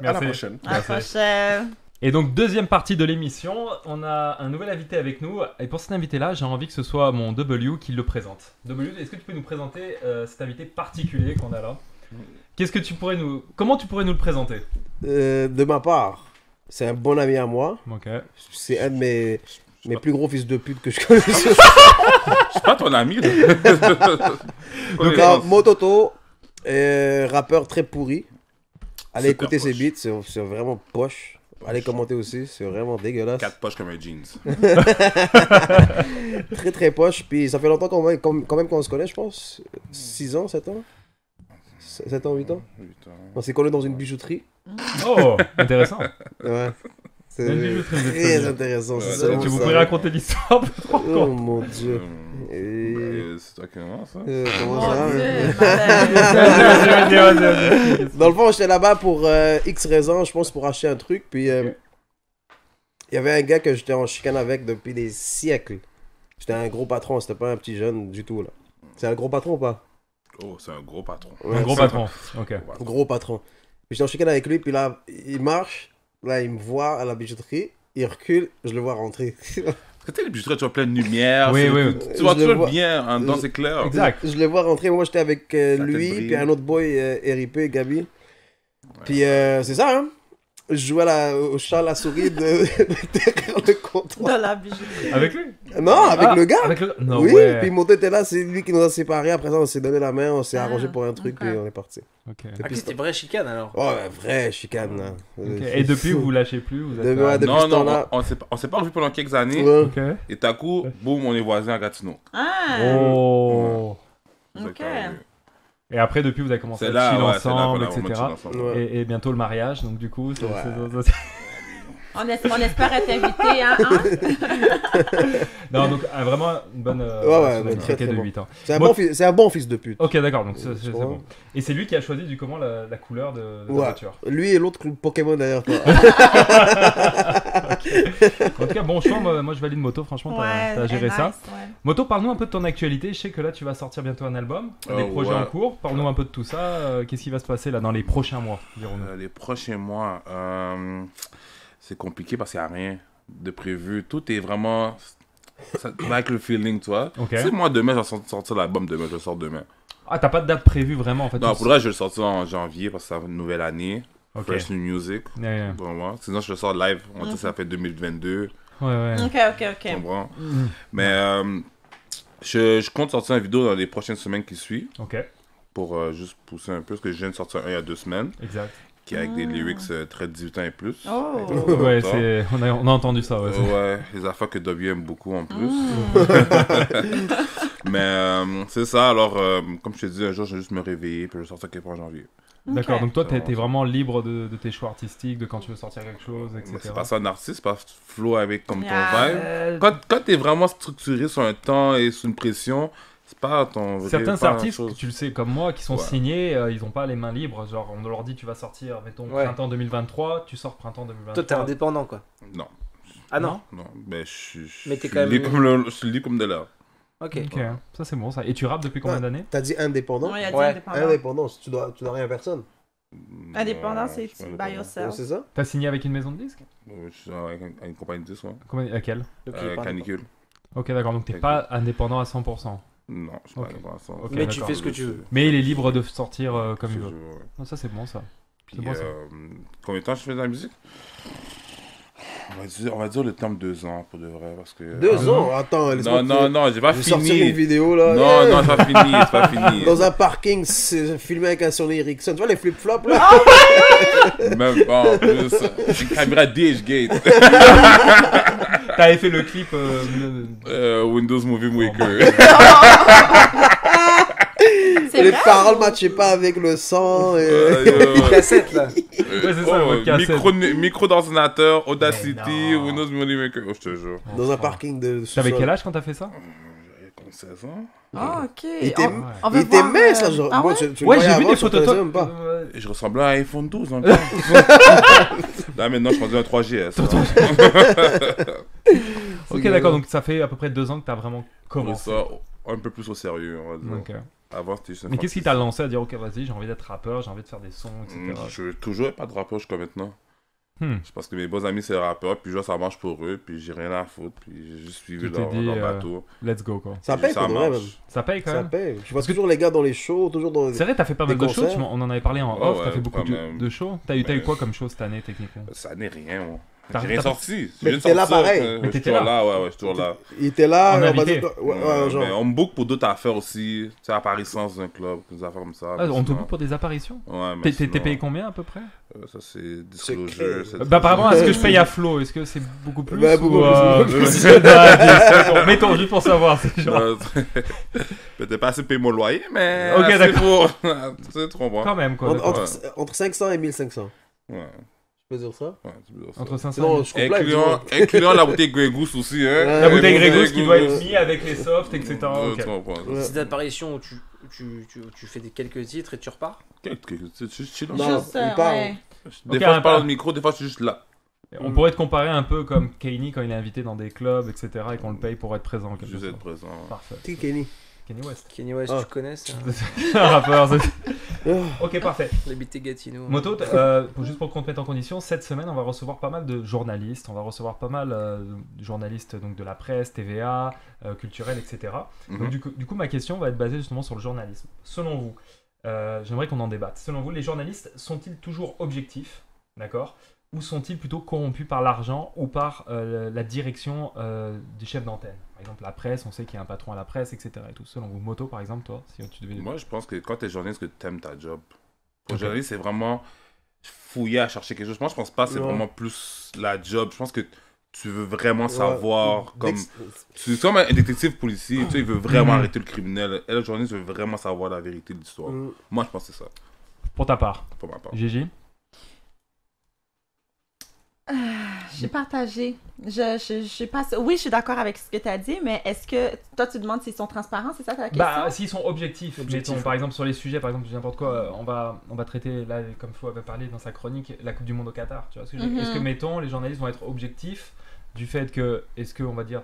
À la prochaine. À la prochaine. Et donc, deuxième partie de l'émission, on a un nouvel invité avec nous. Et pour cet invité-là, j'ai envie que ce soit mon W qui le présente. W, est-ce que tu peux nous présenter cet invité particulier qu'on a là? Comment tu pourrais nous le présenter? De ma part, c'est un bon ami à moi. Ok. C'est un de mes plus gros fils de pute que je connais. Je suis pas ton ami. Là. Donc, Mototo, rappeur très pourri. Allez Super écouter ses poche. beats, c'est vraiment poche. Allez commenter aussi, c'est vraiment dégueulasse. 4 poches comme un jeans. Très très poche. Puis ça fait longtemps quand même qu'on se connaît, je pense. 6 ans, 7 ans 7 ans, 8 ans. On s'est connus dans une bijouterie. Oh, intéressant. Ouais. C'est Une bijouterie, vous êtes très connus. intéressant. c'est Ouais, seulement Tu vous ça. pourriez raconter l'histoire un peu trop Oh courte. mon dieu. C'est toi qui commence, hein? Comment Mon ça Dieu, Vas-y. Dans le fond, j'étais là-bas pour X raisons, je pense, pour acheter un truc. Puis il y avait un gars que j'étais en chicane avec depuis des siècles. J'étais un gros patron, c'était pas un petit jeune du tout là. C'est un gros patron ou pas? Oh, c'est un gros patron. Ouais, Un gros c'est patron. Ok. un gros patron. Puis j'étais en chicane avec lui, puis là, il marche. Là, il me voit à la bijouterie. Il recule, je le vois rentrer. Parce que tu sais, les bijouteries, tu vois plein de lumière. Oui, c'est- oui. Tu vois Je le toujours vois. bien, en dedans, c'est clair. Exact. Je le vois rentrer. Moi, j'étais avec tête lui, brille. puis un autre boy, RIP, Gabi. Puis c'est ça, hein. Je jouais au chat à la souris derrière le comptoir. Dans la bijouterie. Avec lui? Non, avec Ah, le gars. Avec le... Non, Oui, ouais. puis Moto était là, c'est lui qui nous a séparés. Après ça, on s'est donné la main, on s'est Ah, arrangé pour un truc, ok. puis on est parti. Ok. Ah, c'était vraie chicane alors. Oh, ouais, vrai chicane, là. Ok. Et depuis, vous lâchez plus? Vous êtes Ouais, depuis Non, ce non, temps-là. on s'est pas revu pendant quelques années. Ouais. Ok. Et tout à coup, boum, on est voisins à Gatineau. Ah, Oh. C'est ça ok. qui est arrivé. Et après, depuis, vous avez commencé C'est à là, chill ouais, c'est là qu'on ensemble, a vraiment etc. chill ensemble. Ouais. Et bientôt le mariage, donc du coup, c'est... Ouais. on espère être invité, hein? Non, donc vraiment une bonne ouais, son mais amitié très, très de bon. 8 ans. C'est un, Moi- c'est un bon fils de pute. Ok, d'accord, donc c'est Ouais. bon. Et c'est lui qui a choisi du comment la couleur de la Ouais. voiture. Lui et l'autre Pokémon derrière toi. En tout cas, bon choix, moi je valide Moto, franchement, t'as géré ça. nice, ouais. Moto, parle-nous un peu de ton actualité. Je sais que là, tu vas sortir bientôt un album, des projets ouais. en cours. Parle-nous un peu de tout ça. Qu'est-ce qui va se passer là dans les prochains mois, dirons-nous? Les prochains mois, c'est compliqué parce qu'il n'y a rien de prévu. Tout est vraiment ça va avec le feeling, tu vois. Ok. Tu sais, moi, demain, je vais sortir l'album demain. Je le sors demain. Ah, t'as pas de date prévue vraiment en fait? Non, tu- pour le reste, je vais le sortir en janvier parce que c'est une nouvelle année. Ok. Fresh New Music. Ouais, Pour moi. Sinon, je le sors live. On dit que ça fait 2022. ouais. Ok, ok, Tu ok. comprends? Mais je compte sortir une vidéo dans les prochaines semaines qui suivent Ok, pour juste pousser un peu parce que je viens de sortir un il y a 2 semaines exact. qui est avec des lyrics très 18 ans et plus. Oh. Ouais, on a entendu ça. Ouais, Ouais, les affaires que W aime beaucoup en plus. Mais c'est ça, alors comme je te dis, un jour je vais juste me réveiller puis je vais sortir quelque part en janvier. D'accord, Ok. donc toi C'est t'es vraiment libre de tes choix artistiques, de quand tu veux sortir quelque chose, Mais etc. c'est pas ça un artiste, c'est pas flow avec comme ton Yeah. vibe. Quand t'es vraiment structuré sur un temps et sous une pression, c'est pas ton vrai- Certains pas la artistes, chose. tu le sais comme moi, qui sont Ouais. signés, ils ont pas les mains libres. Genre, on leur dit tu vas sortir, mettons, Ouais. printemps 2023, tu sors printemps 2023. Toi, t'es indépendant quoi. Non, Ah non. non, mais je Mais t'es suis quand même- libre je suis libre comme de l'air. Ok. Ok, ça c'est bon ça. Et tu rappes depuis combien d'années? T'as dit indépendant? Ouais, il a dit Ouais. indépendant. Indépendance, tu dois rien à personne. Indépendant, Non, c'est je suis by indépendant. yourself. C'est ça? T'as signé avec une maison de disques? Je suis avec une compagnie de disques, ouais. Laquelle? Donc, il est pas Canicule. Ok, d'accord, donc t'es pas indépendant à 100%. Non, je suis pas Ok. indépendant à ça. Ok, Mais tu d'accord. fais ce que tu veux. Mais il est libre de sortir comme il Je veut. joue, ouais. Non, ça c'est bon ça. Puis, C'est bon, ça. combien de temps je fais de la musique? On va dire le temps de 2 ans pour de vrai parce que. 2 ans? Attends, laisse-moi Non, j'ai pas Je vais sortir une fini. vidéo là. Non, Yeah. c'est pas fini, c'est pas fini. Dans un parking, c'est filmé avec un Sony Ericsson. Tu vois les flip-flops là? Même pas en plus. Une caméra DHgate. T'avais fait le clip. Windows Movie Maker. C'est Les vrai? paroles matchaient pas avec le sang. Une cassette là. Ouais, c'est ça, votre cassette. Micro d'ordinateur, Audacity, Mais non. Windows Movie Maker. Oh, je te jure. Dans un parking de T'avais sous-sol. quel âge quand t'as fait ça? J'avais comme 16 ans. Ah, ok. Il était- On veut Il était voir, mince là, genre. Ah Moi, ouais? tu le Ouais, voyais j'ai vu avant, des tu photos de reconnaissais toi. même pas. Et je ressemblais à un iPhone 12 encore. Là maintenant je suis rendu un 3GS. Ok, C'est d'accord, grave. donc ça fait à peu près 2 ans que t'as vraiment Pour commencé. ça, un peu plus au sérieux, on va dire. Ok. Avant, c'était juste un Mais qu'est-ce qui fantasme. t'a lancé à dire ok, vas-y, j'ai envie d'être rappeur, j'ai envie de faire des sons, etc. Je veux toujours pas de rappeur jusqu'à maintenant. Je pense que mes bons amis, c'est rappeurs, puis ça marche pour eux, puis j'ai rien à foutre, puis j'ai juste suivi Tu t'es dit, leur bateau. Let's go, quoi. Ça paye Ça pour de vrai, marche. même. Ça paye quand Ça même. paye. Je vois toujours les gars dans les shows, toujours dans. C'est vrai, t'as fait pas mal Des de shows, concerts. on en avait parlé en Ouais, off, t'as ouais, fait beaucoup quand même. de shows. T'as eu Mais- quoi comme show cette année, techniquement? Ça n'est rien, moi. T'as- J'ai rien t'as- sorti. Mais J'ai t'étais là sorti, pareil. je Mais suis t'étais toujours là. là, ouais, je suis toujours là. Il était là, En on va invité. dire. Ouais, genre. Mais on me book pour d'autres affaires aussi. Tu sais, apparitions dans un club, des affaires comme ça. Ah, mais on te sinon- book pour des apparitions? Ouais, mais T'es sinon, payé combien à peu près? Ça, c'est Secret. disclosure. c'est- Bah, par rapport à ce que je paye à Flo, est-ce que c'est beaucoup plus? Ouais, beaucoup ou, plus. Mettons, juste pour savoir, c'est genre. Peut-être pas assez payer mon loyer, mais. Ok, assez d'accord. pour- C'est trop bon. Quand même, quoi. Entre, d'accord. entre 500 et 1500. Ouais, Je peux dire ça? ouais, tu peux dire ça. Entre 500 Sinon, et je complète. Incluant la bouteille Grey Goose aussi, hein. Ouais, la bouteille Grey Grey Goose, Goose qui doit être mis avec les softs, etc. Ok. Tu comprends. Ouais. C'est d'apparition où tu fais des quelques titres et tu repars. Tu chill. Non, Juste, il parle. ouais. Des Ok, fois, je un parle pas. au micro, des fois, je suis juste là. On pourrait te comparer un peu comme Kanye quand il est invité dans des clubs, etc. et qu'on le paye pour être présent. en quelque Juste être sorte. présent. Parfait. Qui Kenny? Kanye West. Kanye West, Ah. tu connais, c'est Un rappeur. c'est- Ah. Ok, parfait. l'habité Gatineau. Moto, juste pour qu'on te mette en condition, cette semaine, on va recevoir pas mal de journalistes. On va recevoir pas mal de journalistes donc, de la presse, TVA, culturelle, etc. Donc, Mhm. du coup, ma question va être basée justement sur le journalisme. Selon vous, j'aimerais qu'on en débatte. Selon vous, les journalistes sont-ils toujours objectifs, d'accord, ou sont-ils plutôt corrompus par l'argent ou par la direction des chefs d'antenne? Par exemple, la presse, on sait qu'il y a un patron à la presse, etc. Et tout. Selon vous, Moto, par exemple, toi, si tu devais... Moi, je pense que quand t'es journaliste, que t'aimes ta job. Pour Ok. journaliste, c'est vraiment fouiller à chercher quelque chose. Moi, je pense pas que c'est Ouais. vraiment plus la job. Je pense que tu veux vraiment savoir. Ouais. Comme... Dex- Tu es comme un détective policier, tu sais, il veut vraiment Mhm. arrêter le criminel. Et le journaliste veut vraiment savoir la vérité de l'histoire. Mm. Moi, je pense que c'est ça, Pour ta part, pour ma part. Gigi? J'ai partagé. Je suis pas... Oui, je suis d'accord avec ce que tu as dit, mais est-ce que toi, tu demandes s'ils sont transparents, c'est ça ta question? Bah, s'ils sont objectifs, Objectifs. mettons, par exemple sur les sujets, par exemple n'importe quoi, on va traiter, là, comme Flo avait parlé dans sa chronique, la Coupe du Monde au Qatar, tu vois ce que je veux dire. Mhm. Est-ce que, mettons, les journalistes vont être objectifs du fait que, est-ce qu'on va dire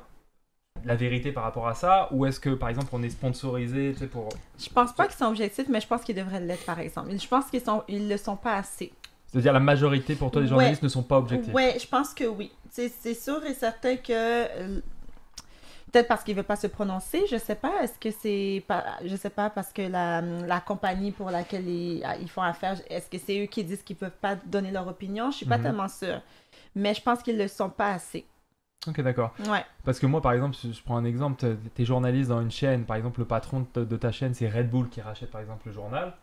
la vérité par rapport à ça, ou est-ce que, par exemple, on est sponsorisé, tu sais, pour... Je pense pas qu'ils sont objectifs, mais je pense qu'ils devraient l'être, par exemple. Je pense qu'ils le sont pas assez. C'est-à-dire la majorité, pour toi, des Ouais. journalistes ne sont pas objectifs. Ouais, je pense que oui. C'est sûr et certain que peut-être parce qu'ils ne veulent pas se prononcer, je sais pas. Est-ce que c'est pas, je sais pas parce que la compagnie pour laquelle ils font affaire, est-ce que c'est eux qui disent qu'ils peuvent pas donner leur opinion? Je suis pas Mhm. tellement sûre. Mais je pense qu'ils le sont pas assez. Ok, d'accord. Ouais. Parce que moi, par exemple, je prends un exemple, t'es journaliste dans une chaîne, par exemple, le patron de ta chaîne, c'est Red Bull qui rachète, par exemple, le journal.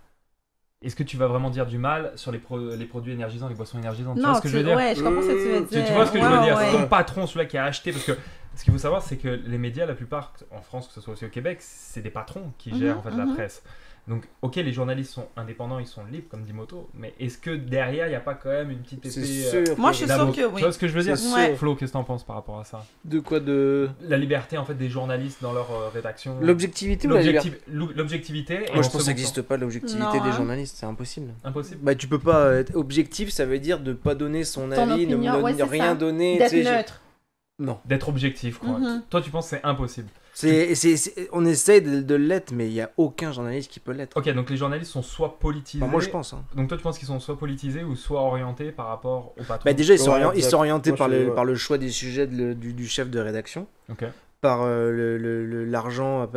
Est-ce que tu vas vraiment dire du mal sur les produits énergisants, les boissons énergisantes? Tu vois ce que je veux dire? ouais, je comprends ce que tu veux dire. Tu vois ce que je veux dire? Ouais, C'est ouais. ton patron, celui-là qui a acheté. Parce que ce qu'il faut savoir, c'est que les médias, la plupart, en France, que ce soit aussi au Québec, c'est des patrons qui Mhm, gèrent en fait la mhm. presse. Donc, ok, les journalistes sont indépendants, ils sont libres, comme dit Moto, mais est-ce que derrière, il n'y a pas quand même une petite épée C'est sûr. Moi, je suis d'avocat? sûre que oui. Tu vois ce que je veux dire? C'est Ouais. sûr. Flo, qu'est-ce que t'en penses par rapport à ça? De quoi de. La liberté, en fait, des journalistes dans leur rédaction. L'objectivité ou la liberté? L'objectivité. et Moi, en je pense que second ça n'existe pas l'objectivité Non, des hein. journalistes, c'est impossible. temps. Impossible. Bah, tu peux pas être objectif, ça veut dire de pas donner son Ton avis, opinion, ne ouais, c'est rien ça. donner. tu D'être sais, neutre. Non. D'être objectif, quoi. Mhm. Toi, tu penses que c'est impossible. On essaye de l'être, mais il n'y a aucun journaliste qui peut l'être. Ok, donc les journalistes sont soit politisés. Enfin, moi, je pense. Hein. Donc toi, tu penses qu'ils sont soit politisés ou soit orientés par rapport au patron? Bah, déjà, ils sont, Ouais, ils exact. sont orientés Moi, par, je suis- le, ouais. par le choix des sujets du chef de rédaction, Ok. par l'argent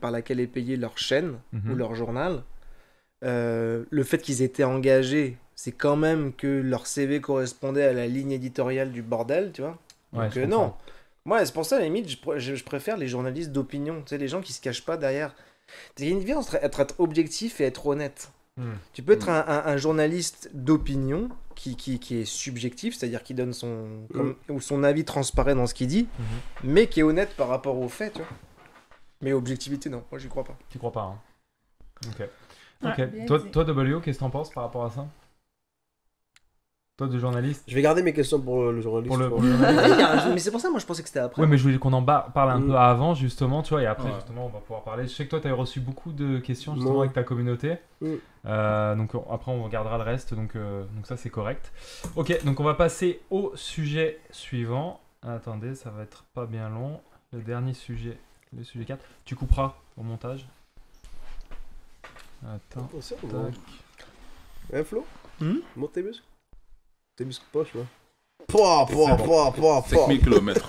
par laquelle est payée leur chaîne Mhm. ou leur journal. Le fait qu'ils étaient engagés, c'est quand même que leur CV correspondait à la ligne éditoriale du bordel, tu vois. Ouais, Donc je non. comprends. Moi, c'est pour ça, à la limite, je préfère les journalistes d'opinion. Tu sais, les gens qui se cachent pas derrière. Il y a une différence entre être objectif et être honnête. Hmm. Tu peux être un journaliste d'opinion qui est subjectif, c'est-à-dire qui donne ou son avis transparaît dans ce qu'il dit, Mhm. mais qui est honnête par rapport aux faits, tu vois. Mais objectivité, non, moi j'y crois pas. Tu crois pas, hein? Ok. Ouais, Ok. bien Toi, dit. W, qu'est-ce que t'en penses par rapport à ça? Toi, de journaliste? Je vais garder mes questions pour le journaliste. Pour le- tu pour vois. le- Mais c'est pour ça, moi je pensais que c'était après. Oui, mais je voulais qu'on en parle un Mm. peu avant, justement, tu vois, et après, Ouais. justement, on va pouvoir parler. Je sais que toi, tu as reçu beaucoup de questions, justement, Non. avec ta communauté. Mm. Donc, après, on regardera le reste, donc ça, c'est correct. Ok, donc on va passer au sujet suivant. Attendez, ça va être pas bien long. Le dernier sujet, le sujet 4. Tu couperas au montage. Attends, Oh, ça, tac. ouais. Flo Hmm Monte tes muscles. C'est muscle poche, là. Pouah. 5000 km.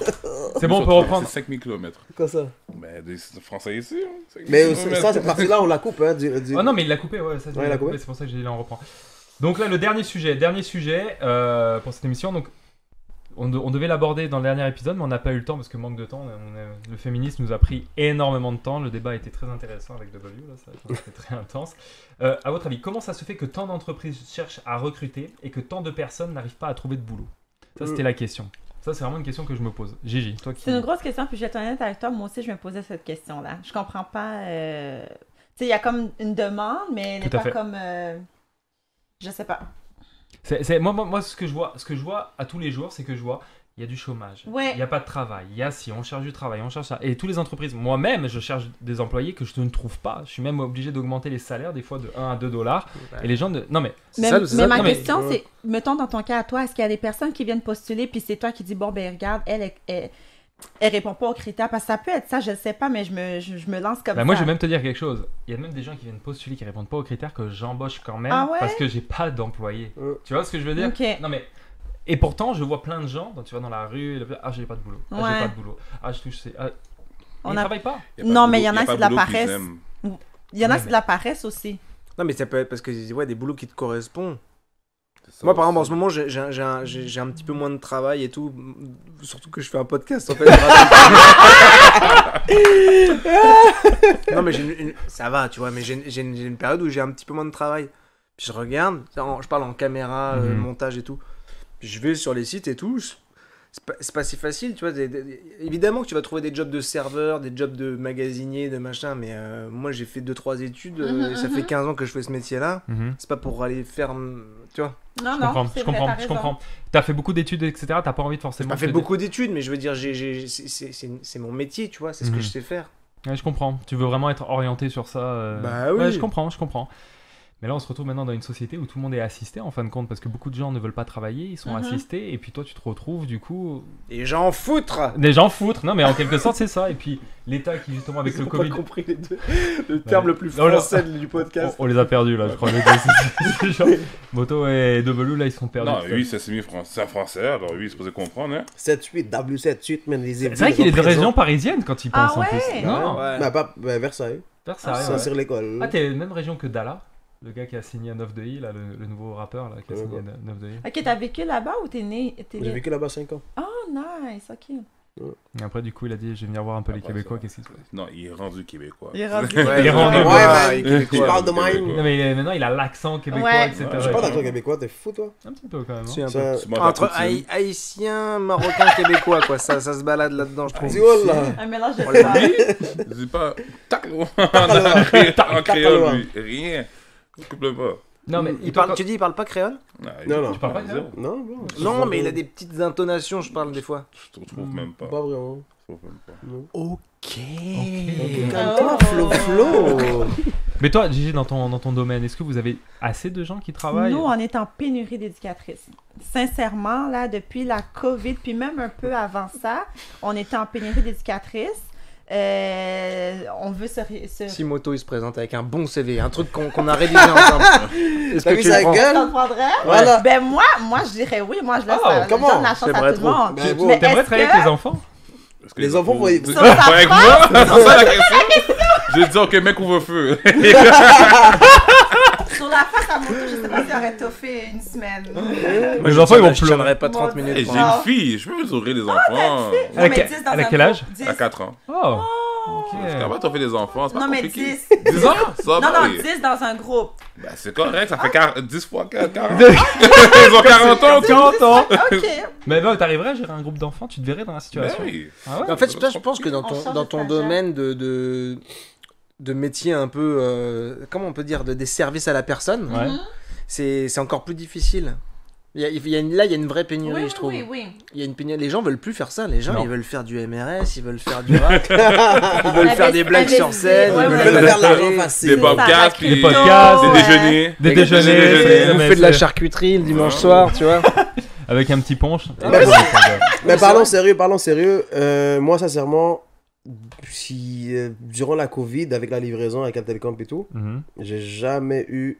C'est bon, on peut reprendre. C'est 5000 km. Quoi ça? Ben, des Français ici. Hein. 5000 Mais kilomètres. ça, cette partie-là, on la coupe, hein. Ah non, mais il l'a coupé, ouais, ça, Ouais, il l'a coupé. c'est pour ça que j'ai dit là, on reprend. Donc là, le dernier sujet pour cette émission. Donc, on devait l'aborder dans le dernier épisode, mais on n'a pas eu le temps parce que manque de temps. Le féminisme nous a pris énormément de temps. Le débat était très intéressant avec W, là, c'était très intense. À votre avis, comment ça se fait que tant d'entreprises cherchent à recruter et que tant de personnes n'arrivent pas à trouver de boulot? Ça, c'était la question. Ça, c'est vraiment une question que je me pose. Gigi, toi qui... C'est une grosse question, puis je vais être honnête avec toi, moi aussi, je me posais cette question-là. Je comprends pas... Tu sais, il y a comme une demande, mais elle n'est Tout à pas fait. comme... Je sais pas. Moi, ce que je vois à tous les jours, c'est que je vois, il y a du chômage, Ouais. il n'y a pas de travail, il y a si, on cherche du travail, on cherche ça. Et toutes les entreprises, moi-même, je cherche des employés que je ne trouve pas. Je suis même obligé d'augmenter les salaires, des fois de 1 à 2 dollars. Et les gens, non mais... Mais Non, ma mais- question, c'est, mettons dans ton cas à toi, est-ce qu'il y a des personnes qui viennent postuler, puis c'est toi qui dis, bon, ben regarde, elle répond pas aux critères, parce que ça peut être ça, je sais pas, mais je me lance comme ça. Moi, je vais même te dire quelque chose. Il y a même des gens qui viennent postuler, qui répondent pas aux critères que j'embauche quand même, Ah ouais? parce que j'ai pas d'employés. Tu vois ce que je veux dire? Ok. Non mais... Et pourtant, je vois plein de gens, quand tu vas dans la rue, ah j'ai pas de boulot, ah Ouais. j'ai pas de boulot, ah je touche, On ils a- travaillent pas. Y a pas Non, de mais boulot- il y en a, pas c'est de la boulot qu'ils paresse. aiment. Il y en a, Ouais, c'est de la paresse aussi. Non, mais ça peut être parce que ouais, des boulots qui te correspondent. C'est ça Moi, par exemple, en aussi. ce moment, j'ai un petit peu moins de travail et tout. Surtout que je fais un podcast, en fait. Non, mais ça va, tu vois. Mais j'ai une période où j'ai un petit peu moins de travail. Puis je regarde, je parle en caméra, montage et tout. Puis je vais sur les sites et tout. C'est pas si facile, tu vois. Évidemment que tu vas trouver des jobs de serveur, des jobs de magasinier, de machin. Mais moi, j'ai fait 2-3 études. Et ça fait 15 ans que je fais ce métier-là. C'est pas pour aller faire. Tu vois. Non, Je non, comprends, c'est je vrai, comprends, t'as je raison. comprends. T'as fait beaucoup d'études, etc. T'as pas envie de J'ai forcément. pas fait te- beaucoup d'études, mais je veux dire, c'est mon métier, tu vois. C'est ce que je sais faire. Ouais, je comprends. Tu veux vraiment être orienté sur ça. Bah oui. Ouais, je comprends. Mais là, on se retrouve maintenant dans une société où tout le monde est assisté en fin de compte, parce que beaucoup de gens ne veulent pas travailler, ils sont assistés, et puis toi, tu te retrouves du coup. Et j'en foutre. Des gens foutre. Non, mais en quelque sorte, c'est ça. Et puis l'État qui justement avec Ils le ont Covid. pas compris les deux. Le terme le plus Non, là- français du podcast. On les a perdus là, je crois. Les deux. C'est genre- Moto et W là, ils sont perdus. Non, lui, c'est semi-français, alors lui, il est supposé comprendre, hein. 7-8, W7-8, man, les C'est vrai qu'il est de région parisienne quand il pense Ah en plus. ouais? Non, Ouais. Bah, pas Versailles. Versailles. Ça, ouais. c'est l'école. Ah, t'es même région que Dalla, le gars qui a signé à 9 de I, là, le nouveau rappeur là, qui a Ouais, signé ouais. à 9 de I. Ok, t'as vécu là-bas ou t'es né? J'ai vécu là-bas 5 ans. Oh, nice, ok. Et après, du coup, il a dit je vais venir voir un peu les Après, Québécois, ça- qu'est-ce qui se passe. Non, il est rendu québécois. Il est rendu. Ouais, Il est rendu- Ouais, man. il est québécois. Tu parles de Québécois. mine. Non, mais maintenant, il a l'accent québécois, Ouais. etc. Ouais, Je parle d'accent québécois, t'es fou, toi? Un petit peu quand même. hein. Si, un peu. Ça- Tu m'as Entre raconté. haïtien, marocain, québécois, quoi. Ça se balade là-dedans, je trouve. Dis, oh là. Un mélange de Oh, ça. Dis pas. Tac, Tac, en créole, lui. Rien. Coupe-le pas. Non, mais Tu dis, il parle pas créole? Non. Tu parles pas créole? Non, non. Non, mais il a des petites intonations, je parle des fois. Je te trouve même pas. Pas vraiment. Je trouve même pas. Ok. Calme-toi, Flo. Mais toi, Gigi, dans ton domaine, est-ce que vous avez assez de gens qui travaillent? Nous, on est en pénurie d'éducatrices. Sincèrement, là, depuis la COVID, puis même un peu avant ça, on était en pénurie d'éducatrices. On veut se... Si Moto il se présente avec un bon CV, un truc qu'on a rédigé ensemble. Est-ce T'as que vu tu sa le prends? gueule? Ça te prendrait? Voilà. Ben moi, je dirais oui. Moi, je laisse Oh, je comment? donne la chance J'aimerais à tout le trop. monde. Ben, bon. Mais T'aimerais est-ce travailler que... avec les enfants? Parce que Les enfants vont y- Vous- Sur sa Pas avec moi? C'est ça la question? Je vais dire, ok, mec, ouvre-feu. Sur la face à moto, je sais pas si j'aurais toffé une semaine. Moi, Les enfants, ils vont je pleurer. tiendrais pas 30 Mon minutes. Et Dieu. j'ai une fille, je peux vous ouvrir les enfants. Non, Elle a mais 10 dans elle a un quel groupe. âge? 10. À 4 ans. Oh, ok. Capable de faire des enfants, c'est pas Non, mais compliqué. 10. 10 ans? Ça Non, va, non, oui. 10 dans un groupe. Ben, c'est correct, ça fait 10 fois 40. Ils ont 40 ans, tu 40 ans. Ok. Mais bah, t'arriverais à gérer un groupe d'enfants, tu te verrais dans la Ben situation. oui. Ah ouais? En fait, je pense que dans On change ton de stagiaire. domaine de métier un peu, comment on peut dire, des services à la personne, Ouais. c'est encore plus difficile. Là, il y a une vraie pénurie, Oui, je trouve. oui. Il y a une pénurie. Les gens veulent plus faire ça. Les gens, Non. ils veulent faire du MRS, ils veulent faire du rap, ils veulent faire des blagues sur scène, Ouais, ils ouais, Ils veulent veulent faire de l'argent faire facile. Des podcasts, Ça, puis Des podcasts, des ouais. déjeuners. Des Des déjeuners, déjeuners. bouffer de la charcuterie le dimanche soir, tu vois. Avec un petit punch. Mais parlons sérieux. Moi, sincèrement, si durant la Covid, avec la livraison, avec Intelcom et tout, Mhm. j'ai jamais eu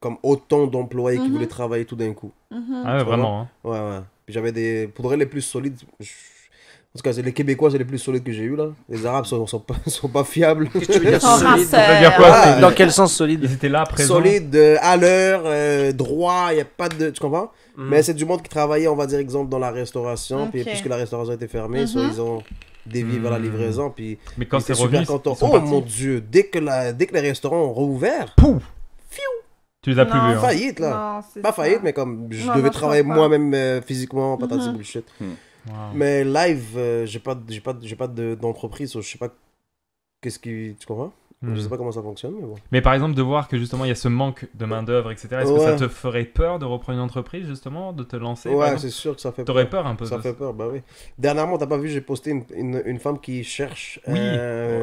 comme autant d'employés qui voulaient travailler tout d'un coup. Ah ouais, Tu vois? vraiment. Hein. Ouais. Puis j'avais des... Pour de vrai, les plus solides... En tout cas, c'est les Québécois, c'est les plus solides que j'ai eu là. Les Arabes sont pas fiables. Qu'est-ce que tu veux dire Son solide? ranceur. Ça veut dire quoi, Ah, Dans quel sens solide? Ils étaient là, présents. Solides, à l'heure, droit, il n'y a pas de... Tu comprends? Mais c'est du monde qui travaillait, on va dire, exemple, dans la restauration. Puis Ok. puisque la restauration était fermée, soit ils ont dévié vers la livraison. Puis Mais quand ils c'est étaient super revenu, contents. ils sont Oh partis. mon Dieu, dès que les restaurants ont rouvert, Tu les as plus Non. vus. Hein. faillite là. Non, c'est Pas ça. faillite, mais comme je Non, devais non, je travailler comprends. moi-même physiquement, patati bullshit. Wow. Mais live, j'ai pas d'entreprise, je sais pas qu'est-ce qui. Tu comprends? Je sais pas comment ça fonctionne, mais bon. Mais par exemple, de voir que justement il y a ce manque de main-d'œuvre, etc. Est-ce que ça Ouais. te ferait peur de reprendre une entreprise, justement, de te lancer par Ouais, exemple c'est sûr que ça fait T'aurais peur un peu Ça de fait peur, bah oui. Dernièrement, t'as pas vu, j'ai posté une femme qui cherche. Oui,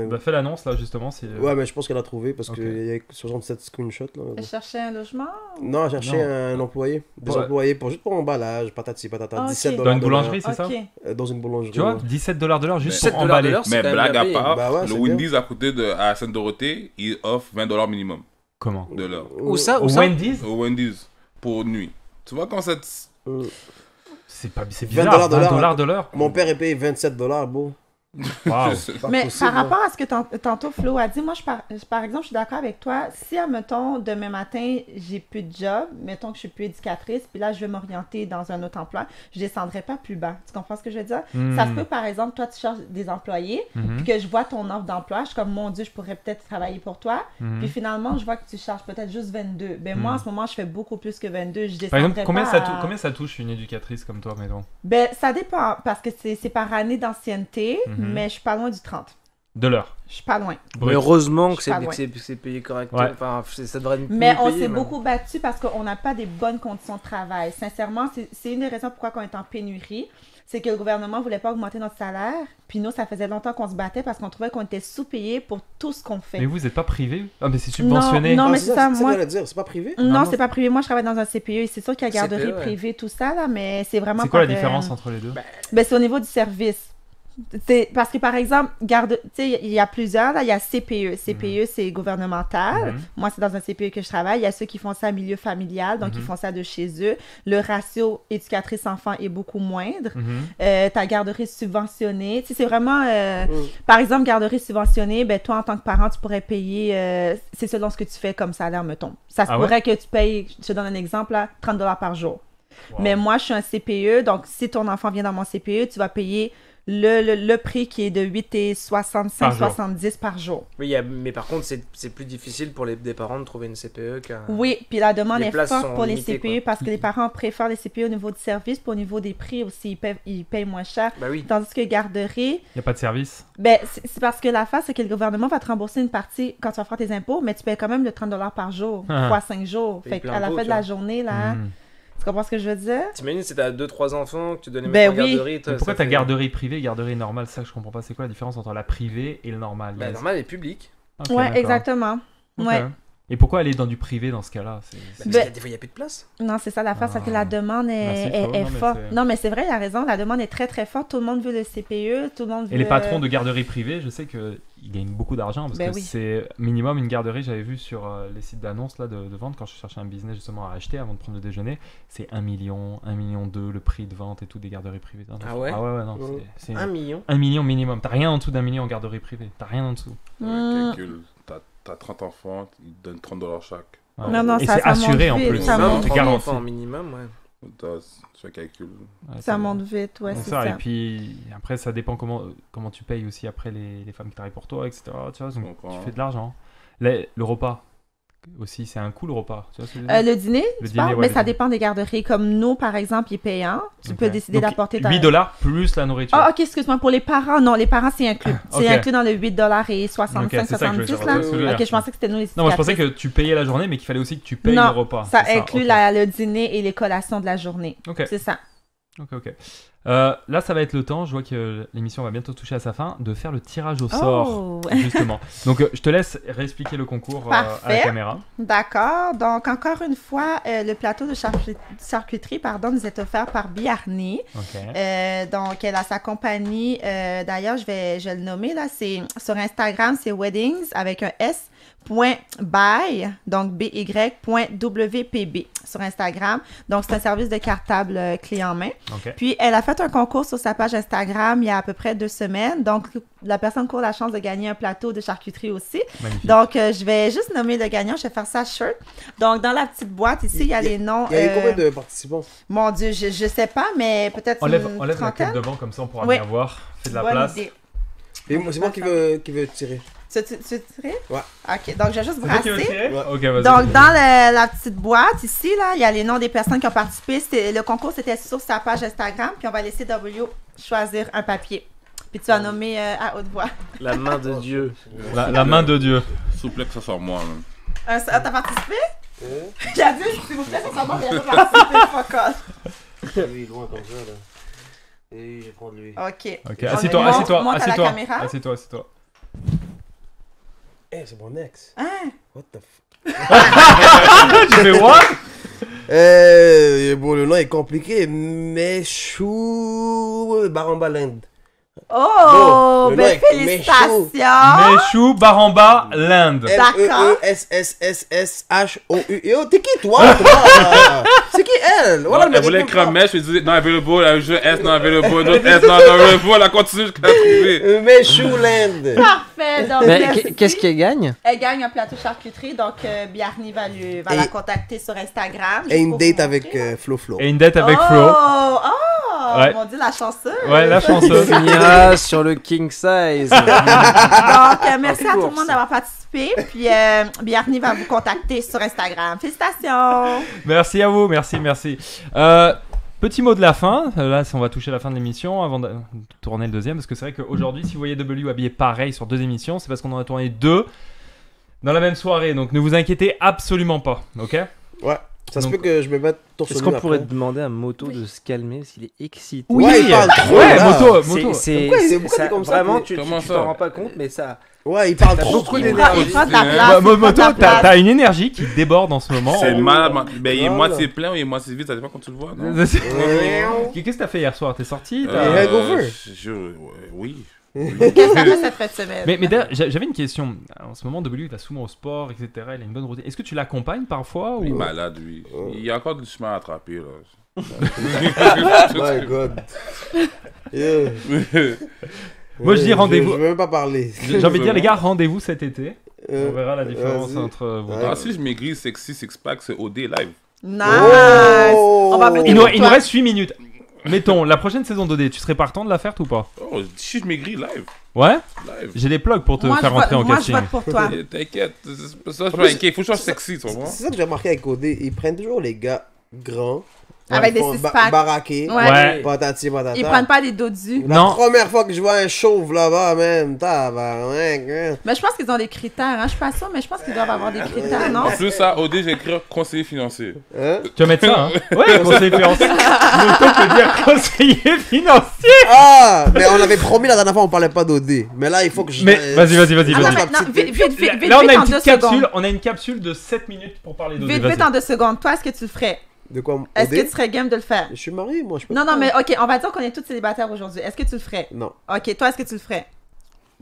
bah, fais l'annonce là, justement. Si... Ouais, mais je pense qu'elle a trouvé parce Ok. qu'il y a 67 screenshots là. Elle cherchait un logement? Non, elle cherchait Non. un employé. Des Ouais. employés juste pour emballage, patati patata. Ah, ok. 17 Dans une de l'heure. boulangerie, c'est ça Ok. Dans une boulangerie. Tu vois, ouais. 17$ de l'heure juste 17 pour dollars de emballer. l'heure, c'est Mais quand même blague bien à payé. part, Bah ouais, le c'est Wendy's à côté à Sainte-Dorothée, il offre $20 minimum Comment de l'heure. Où ça? Au Où ça? Wendy's Au Wendy's, pour nuit. Tu vois quand cette... C'est 20 bizarre, de l'heure. 20$ de l'heure. Mon père est payé 27 $, beau. Waouh. Je sais. Pas Mais possible, par rapport à ce que tantôt Flo a dit, moi, par exemple, je suis d'accord avec toi. Si, admettons, demain matin, j'ai plus de job, mettons que je suis plus éducatrice, puis là, je vais m'orienter dans un autre emploi, je descendrai pas plus bas. Tu comprends ce que je veux dire? Ça se peut, par exemple, toi, tu cherches des employés, puis que je vois ton offre d'emploi, je suis comme, mon Dieu, je pourrais peut-être travailler pour toi. Puis finalement, je vois que tu cherches peut-être juste 22. Ben moi, en ce moment, je fais beaucoup plus que 22. Je Par exemple, descendrai combien pas combien ça touche une éducatrice comme toi, mettons Ben, ça dépend, parce que c'est par année d'ancienneté, mais je suis pas loin du 30. De l'heure. Je suis pas loin. Mais Brut. heureusement Je que suis pas loin. c'est payé correctement. Ouais. Enfin, ça devrait être Mais mieux on payé, s'est même. beaucoup battu parce qu'on n'a pas des bonnes conditions de travail. Sincèrement, c'est une des raisons pourquoi on est en pénurie. C'est que le gouvernement ne voulait pas augmenter notre salaire. Puis nous, ça faisait longtemps qu'on se battait parce qu'on trouvait qu'on était sous-payés pour tout ce qu'on fait. Mais vous n'êtes pas privé? Ah, mais c'est subventionné. Non, Ah, mais c'est c'est ça, c'est moi- que j'allais dire, c'est pas privé? Non, non, c'est pas privé. Moi, je travaille dans un CPE et c'est sûr qu'il y a garderie CPE, ouais. privée, tout ça, là, mais c'est vraiment C'est quoi la par, différence entre les deux? Ben, c'est au niveau du service. C'est parce que, par exemple, tu sais, il y a plusieurs, là, il y a CPE. CPE, c'est gouvernemental. Moi, c'est dans un CPE que je travaille. Il y a ceux qui font ça en milieu familial, donc ils font ça de chez eux. Le ratio éducatrice-enfant est beaucoup moindre. Ta garderie subventionnée. Tu sais, c'est vraiment... Par exemple, garderie subventionnée, ben, toi, en tant que parent, tu pourrais payer... c'est selon ce que tu fais comme salaire, mettons. Ça se Ah ouais? pourrait que tu payes, je te donne un exemple, là, 30 $ par jour. Wow. Mais moi, je suis un CPE, donc si ton enfant vient dans mon CPE, tu vas payer le prix qui est de 8,65 Par jour. 70 par jour. Oui, mais par contre, c'est plus difficile pour des parents de trouver une CPE qu'un. Oui, puis la demande Les est places forte sont pour les limitées, CPE parce que les parents préfèrent les CPE au niveau du service, puis au niveau des prix aussi, ils payent moins cher. Bah oui. Tandis que garderie, Il n'y a pas de service? ben, c'est parce que la face, c'est que le gouvernement va te rembourser une partie quand tu vas faire tes impôts, mais tu payes quand même le 30 $ par jour, Ah. fois 5 jours. Paye Fait plein qu'à la pot, fin tu de la vois. journée, là, tu comprends ce que je veux dire? T'imagines si t'as 2-3 enfants, que tu donnes Ben mettre en oui. garderie. Mais toi, pourquoi ça t'as fait- garderie privée et garderie normale? C'est ça que je comprends pas. C'est quoi la différence entre la privée et le normal? Bah, normal, elle est publique. Ok, Ouais, d'accord. exactement. Ok. Ouais. Et pourquoi aller dans du privé dans ce cas-là? Parce Ben- qu'il y a des fois, il n'y a plus de place. Non, c'est ça l'affaire, c'est que la demande Merci, est Flo. Non, mais forte. c'est- Non, mais c'est vrai, il a raison, la demande est très très forte. Tout le monde veut le CPE, tout le monde veut... Et les patrons de garderies privées, je sais qu'ils gagnent beaucoup d'argent parce Ben que oui. c'est minimum une garderie. J'avais vu sur les sites d'annonces là, de vente quand je cherchais un business justement à acheter avant de prendre le déjeuner. C'est 1 million, 1,2 million le prix de vente et tout des garderies privées. Non, Ah ouais? Ah ouais, non. C'est 1 million. 1 million minimum. T'as rien en dessous d'1 million en garderie privée. T'as rien en dessous. Calcul, t'as 30 enfants, ils te donnent $30 chaque. Ouais. Non, non, et ça- c'est ça assuré monte en vite, plus. ça C'est monte vite. garanti. En minimum, ouais. Tu fais calcul. Ouais, Ça monte vite, ouais, C'est c'est ça. ça. Et puis après, ça dépend comment tu payes aussi après les femmes qui travaillent pour toi, etc. Tu vois, donc comprends. tu fais de l'argent. Le repas aussi, c'est un cool repas. Tu vois ce que je veux dire? Le dîner, Le tu dîner, parles? ouais, mais le ça dîner. dépend des garderies. Comme nous, par exemple, il est payant. Tu Ok. peux décider Donc, d'apporter ta... 8 $ plus la nourriture. Ah, ok, excuse-moi. Pour les parents, non, les parents, c'est inclus. Ok. C'est inclus dans le 8 $ et 65, Ok, c'est ça que je veux 70, savoir. là. C'est ce que je veux Ok, dire. je pensais que c'était nous les Non, moi je pensais éducatrices. que tu payais la journée, mais qu'il fallait aussi que tu payes Non, le repas. Ça C'est inclut ok. le dîner et les collations de la journée. Ok, C'est ça. ok. Là, ça va être le temps, je vois que l'émission va bientôt toucher à sa fin, de faire le tirage au sort, Oh! justement. Donc, je te laisse réexpliquer le concours à la Parfait. caméra. D'accord. Donc, encore une fois, le plateau de charcuterie nous est offert par Biarni. Ok. Donc, elle a sa compagnie. D'ailleurs, je vais le nommer. Là, c'est, sur Instagram, c'est weddings avec un S. .by, donc by.wpb sur Instagram. Donc, c'est un service de cartable clé en main. Ok. Puis, elle a fait un concours sur sa page Instagram il y a à peu près 2 semaines. Donc, la personne court la chance de gagner un plateau de charcuterie aussi. Magnifique. Donc, je vais juste nommer le gagnant. Je vais faire ça shirt. Donc, dans la petite boîte ici, il y a les noms. Il y a eu combien de participants? Mon Dieu, je sais pas, mais peut-être Enlève une la quête trentaine. devant, comme ça on pourra Oui. bien voir. Fais de la Bonne place. idée. Et c'est moi qui veux tirer. Tu veux tirer? Ouais. OK, donc je vais juste C'est toi qui veux brasser. tirer? Ouais. Ok, vas-y. Donc, dans la petite boîte, ici, là, il y a les noms des personnes qui ont participé. Le concours, c'était sur sa page Instagram. Puis, on va laisser W choisir un papier. Puis, tu vas nommer à haute voix. La main de Dieu. La main de Dieu. S'il vous plaît, que ça soit moi. Même. T'as participé? J'ai dit, s'il vous plaît, ça s'en va, mais il a pas participé. Fuck off. Lui, loin comme ça, là. Et je vais prendre lui. OK. Ok, On assieds-toi, monte- assieds-toi, monte à la assieds-toi. caméra. Assieds-toi, assieds-toi. Eh, c'est mon ex. Hein? What the fuck? Tu fais what? Bon, le nom est compliqué. Meshou Barambaland. Oh, le ben nom est félicitations! Meshou Baramba Land. D'accord. MESSSSHOU. Yo, t'es qui toi? C'est qui elle? Voilà, Elle voulait écrire mèche, je disais non available, elle joue S non available, d'autres S non available, elle a continué jusqu'à la trouver. Meshouland. Parfait. Donc, Mais merci. qu'est-ce qu'elle gagne? Elle gagne un plateau charcuterie, donc Biarni va la Et- contacter sur Instagram. Et juste une pour date vous avec montrer. Flo Flo. Et une dette avec oh, Flo. Oh, Ouais. mon Dieu, la chanceuse. Ouais, la chanceuse. Finira sur le king size. Donc, merci à tout le course. monde d'avoir participé. Puis, Biarni va vous contacter sur Instagram. Félicitations. Merci à vous, merci. Petit mot de la fin, là on va toucher la fin de l'émission avant de tourner le deuxième, parce que c'est vrai qu'aujourd'hui si vous voyez W habillé pareil sur 2 émissions, c'est parce qu'on en a tourné 2 dans la même soirée, donc ne vous inquiétez absolument pas, ok? Ouais. Ça se Donc- peut que je me mette torse Est-ce nu qu'on pourrait après. demander à Moto de se calmer s'il est excité? Ouais, il parle trop. Ouais, là. moto. Pourquoi t'es comme ça, Vraiment, t'es- tu Comment t'en ça? rends pas compte, mais ça. Ouais, il parle T'as trop. beaucoup Il d'énergie. prend de la Hein. place. il prend Moto, de la place. t'as une énergie qui déborde en ce moment. C'est mal, mais il est Voilà. moitié plein ou il est moitié vide, ça dépend quand tu le vois. Non? Qu'est-ce que t'as fait hier soir? T'es sorti? Euh, hangover. Oui. Qu'est-ce que t'as fait cette fin de semaine? Mais d'ailleurs, j'avais une question. En ce moment, W, il va souvent au sport, etc. Il a une bonne routine. Est-ce que tu l'accompagnes parfois Il est ou... malade, lui. Il y a encore du chemin à attraper, là. My God. Yeah. Moi, je dis rendez-vous. Je veux même pas parler. J'ai envie de dire, les gars, rendez-vous cet été. Euh, On verra la différence vas-y. entre vous. Ouais. Ah, si je maigris sexy six-pack, c'est OD live. Nice! Oh! On va voter Il nous, pour il nous toi. reste 8 minutes. Mettons, la prochaine saison d'OD, tu serais partant de la faire ou pas? Oh, si je maigris live. Ouais? Live. J'ai des plugs pour te Moi, faire je rentrer en vote, moi, je coaching. vote pour toi. Eh, t'inquiète, c'est pas ça, je suis pas inquiet. Il faut que je sois sexy, tu vois. C'est ça que j'ai remarqué avec OD. Ils prennent toujours les gars grands. Avec Ils des font six-packs. baraqués. Ouais. Patati patata. Ils prennent pas des dodus. La Non. première fois que je vois un chauve là-bas, même, tabarnak. Hein. Mais je pense qu'ils ont des critères. Hein. Je suis pas sûre, mais je pense qu'ils doivent avoir des critères, non? En plus, ça, OD, j'ai écrit conseiller financier. Hein? Tu vas mettre ça, hein? Ouais, conseiller financier. Moto peut dire conseiller financier. Ah! Mais on avait promis la dernière fois, on parlait pas d'OD. Mais là, il faut que je. Mais vas-y. Ah non, vas-y. maintenant, vite, Là, on a une en 2 petite capsule. secondes. On a une capsule de 7 minutes pour parler d'OD. Vite, Vas-y. vite en 2 secondes. Toi, est-ce que tu le ferais? De quoi? Est-ce OD? que tu serais game de le faire? Je suis marié, moi, je peux Non, pas. non, mais ok, on va dire qu'on est tous célibataires aujourd'hui. Est-ce que tu le ferais? Non. Ok, toi, est-ce que tu le ferais?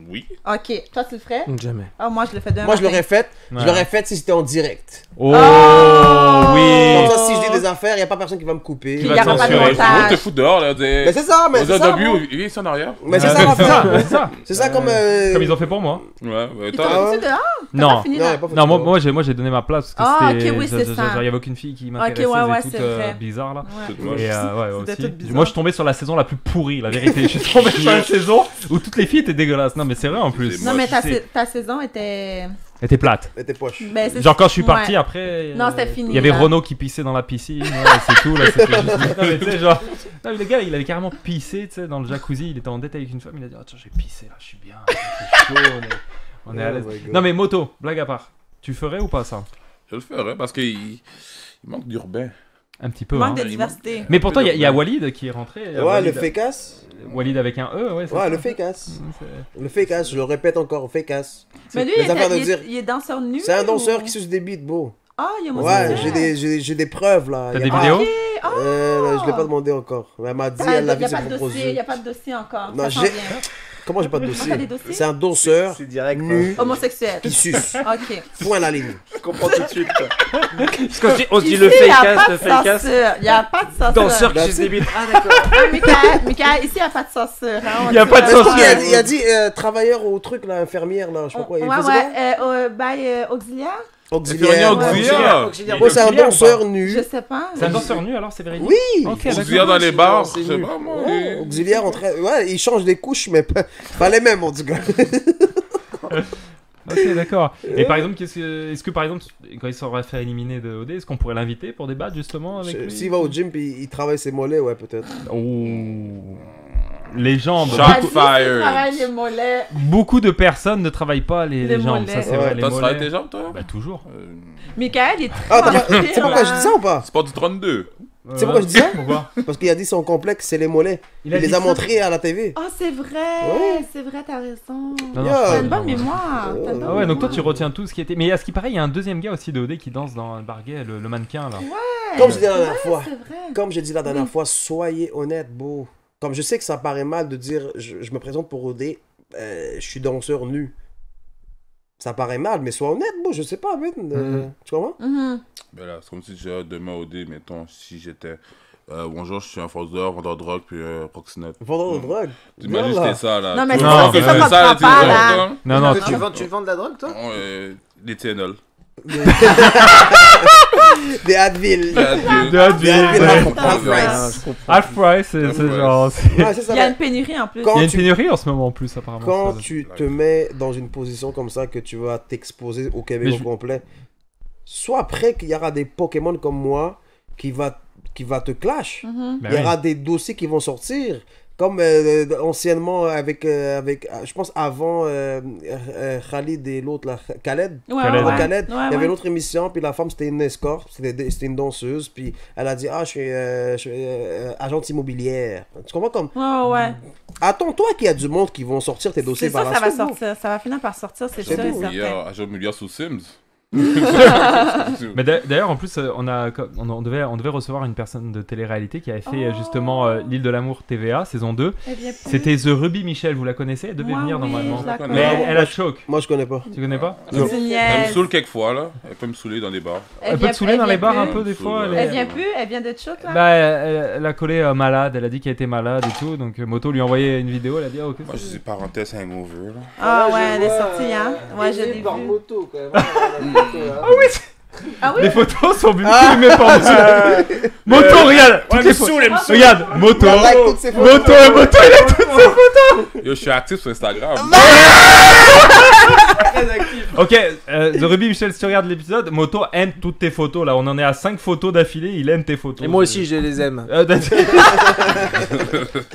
Oui. Ok, toi, tu le ferais? Jamais. Oh, moi, je le fais demain. Moi, je l'aurais fait. Ouais. Je l'aurais fait si c'était en direct. Oh, Oh. oui. Comme ça, si je dis des affaires, il n'y a pas personne qui va me couper. Puis il va n'y aura pas de censurer. On te montage. fout dehors, là. Mais c'est ça, mais c'est ça. W, moi. il est ici en arrière. Mais c'est Ouais, ça, c'est ça, l'affaire. c'est ça. C'est ça comme. Comme ils ont fait pour moi. Ouais, Ils toi, t'ont mis dehors? T'as Non. pas fini Non, là? il y a pas Non, photo. moi j'ai donné ma place parce que Ah, c'était. ok, oui, c'est ça. Il y avait aucune fille qui m'intéressait. ouais, c'était c'est toute vrai. bizarre là. Ouais. c'est moche. Et ouais, C'était aussi. tout bizarre. Moi je suis tombé sur la saison la plus pourrie, la vérité. Je suis tombé sur une saison où toutes les filles étaient dégueulasses. Non, mais c'est vrai en plus. C'est Non, mais C'est- ta saison était. Elle était plate. Mais tes poches. Ben, c'est- Genre quand je suis parti Ouais. après. Non, c'était fini, Il y avait là. Renaud qui pissait dans la piscine. Ouais, c'est tout là. C'était juste. Non, mais tu sais, genre. Non, mais le gars il avait carrément pissé, tu sais, dans le jacuzzi. Il était en dette avec une femme. Il a dit, oh, tiens, j'ai pissé là, je suis bien. C'est chaud. On est à Oh l'aise. my God. Non, mais moto, blague à part. Tu ferais ou pas ça? Je le ferais parce qu'il manque d'urbain. Un petit peu. Manque Hein. de diversité. Mais pourtant, il y a Walid qui est rentré. Ouais, Walid, le fécasse. Walid avec un E, ouais. c'est Ouais, ça. le fécasse. C'est- Le fécasse, je le répète encore, fécasse. Mais lui, les affaires de il dire. est danseur nu. C'est un danseur ou- qui suce des bites, beau. Ah, il est Ouais, homosexuel. j'ai des preuves là. T'as Y a des pas- vidéos? Ok, ah! Je l'ai pas demandé encore. Elle m'a dit, Ah, elle l'a il vu, n'y a c'est pas de propre dossier, il n'y a pas de dossier encore. Non, Ça s'en j'ai- vient. Comment j'ai pas de Ah, dossier? t'as des dossiers? C'est un danseur C'est direct. nu Homosexuel. qui suce. Ok. Point à la ligne. Je comprends tout de suite. Quoi. Parce qu'on dit, on dit Ici, le il n'y a fake pas le de fake censure. Il n'y a pas de censure. danseur qui Là, suce c'est- des bites. Ah, d'accord. Ah, Michael, ici, il n'y a pas de censure. Hein, Il y a pas de Mais je trouve censure. il a dit travailleur au truc là, infirmière là, je sais pas quoi. Il Ouais, faisait ouais. quoi? Bail auxiliaire? Auxiliaire. Auxiliaire. Auxiliaire. Oh, c'est un Auxiliaire ou danseur Je nu. sais pas. C'est un danseur nu alors, c'est véridique? Oui. Ok, Auxiliaire d'accord. dans les bars, c'est je sais nu. pas moi. Ouais, auxiliaire en train. Ouais, il change des couches, mais pas les mêmes en tout cas. Ok, d'accord. Et par exemple, est-ce que par exemple, quand il sera fait éliminer de OD, est-ce qu'on pourrait l'inviter pour débattre justement avec lui? S'il va au gym puis il travaille ses mollets, ouais, peut-être. Oh. Les jambes. Shot Il a dit fired. qu'il travaille les mollets. Beaucoup de personnes ne travaillent pas les Les jambes, mollets. ça c'est Ouais. vrai. Les Toi, tu travailles mollets. tes jambes, toi? Bah toujours. Michael, il est Ah, très tu sais pourquoi je dis ça ou pas? Sport du 32. C'est pourquoi je dis ça? Pourquoi? Parce qu'il a dit son complexe, c'est les mollets. Il les dit a ça. montrés à la TV. Oh, c'est vrai. Ouais. C'est vrai, t'as raison. Non, non, Yeah. je T'as sais une pas. bonne mémoire. T'as une bonne Ah ouais, donc toi mémoire. tu retiens tout ce qui était. Mais à ce qui paraît, il y a un deuxième gars aussi de OD qui danse dans le bar gay, le mannequin là. Comme je dis la dernière fois. C'est vrai. Comme j'ai dit la dernière fois, soyez honnête, beau. Comme je sais que ça paraît mal de dire je me présente pour OD, je suis danseur nu. Ça paraît mal, mais sois honnête, beau, je sais pas, man. Tu comprends? Mhm. Ben là, c'est comme si j'ai demain au dé, mettons, si j'étais. Bonjour, je suis un forceur, vendeur de drogue, puis proxénète. Vendeur de drogue. T'imagines, Voilà. c'était ça là. Non, mais Tu c'est vois, ça, on c'est fait ça qu'on ça, comprend tu pas, vois, là. hein. Non, non, Tu vends de la drogue, toi? Des TNL. Des Advil. de Des Advil, Advil ouais. half price. Ah, je comprends. Half price, c'est Half price. genre. Ouais, c'est ça, Il y a mais une pénurie en plus. Quand Il y a une tu- pénurie en ce moment en plus apparemment. Quand ça. tu te mets dans une position comme ça que tu vas t'exposer au Québec Mais au je- complet, sois prêt qu'il y aura des Pokémon comme moi qui va te clash. Mhm. Ben Il y oui. aura des dossiers qui vont sortir. Comme anciennement avec, je pense avant Khalid et l'autre, là, Khaled. Ouais, Khaled. ouais, Avant ouais. Khaled, Ouais, il y avait ouais. une autre émission, puis la femme c'était une escorte, c'était une danseuse, puis elle a dit je suis agente immobilière. Tu comprends comme Ouais, ouais. attends-toi qu'il y a du monde qui vont sortir tes dossiers C'est par ça, la ça va suite, non? sortir. Ça va finir par sortir, c'est C'est sûr et tout. certain. Hier, agent milliard sous Sims. Mais d'ailleurs, en plus, on devait recevoir une personne de télé-réalité qui avait fait Oh. justement l'île de l'amour TVA, saison 2. Eh bien, plus. C'était The Ruby Michel, vous la connaissez? Elle devait Moi, venir oui, normalement. je la Mais connais. Mais elle a choc. Moi je connais pas. Tu connais pas? C'est Elle me niaise. saoule quelquefois là. Elle peut me saouler dans des bars. Elle peut vient- te saouler dans elle les vient bars un plus. peu des fois. Elle Elle vient plus? Elle vient de choc, là? Bah, elle a collé malade, elle a dit qu'elle était malade et tout, donc Moto lui a envoyé une vidéo, elle a dit ah, ok. Moi, je suis parenthèse hangover là. Ah ouais, elle est sortie, hein? Ouais, je l'ai vu. moto, quand même. Ah oui? Les photos sont filmées par Moto. Moto, regarde! Toutes les photos. Regarde, Moto! Elle like toutes ces photos. Moto, Moto, il a toutes ses photos! Yo, je suis actif sur Instagram. Ok, The Ruby Michel, si tu regardes l'épisode, Moto aime toutes tes photos là, on en est à 5 photos d'affilée, il aime tes photos. Et moi aussi, je les aime.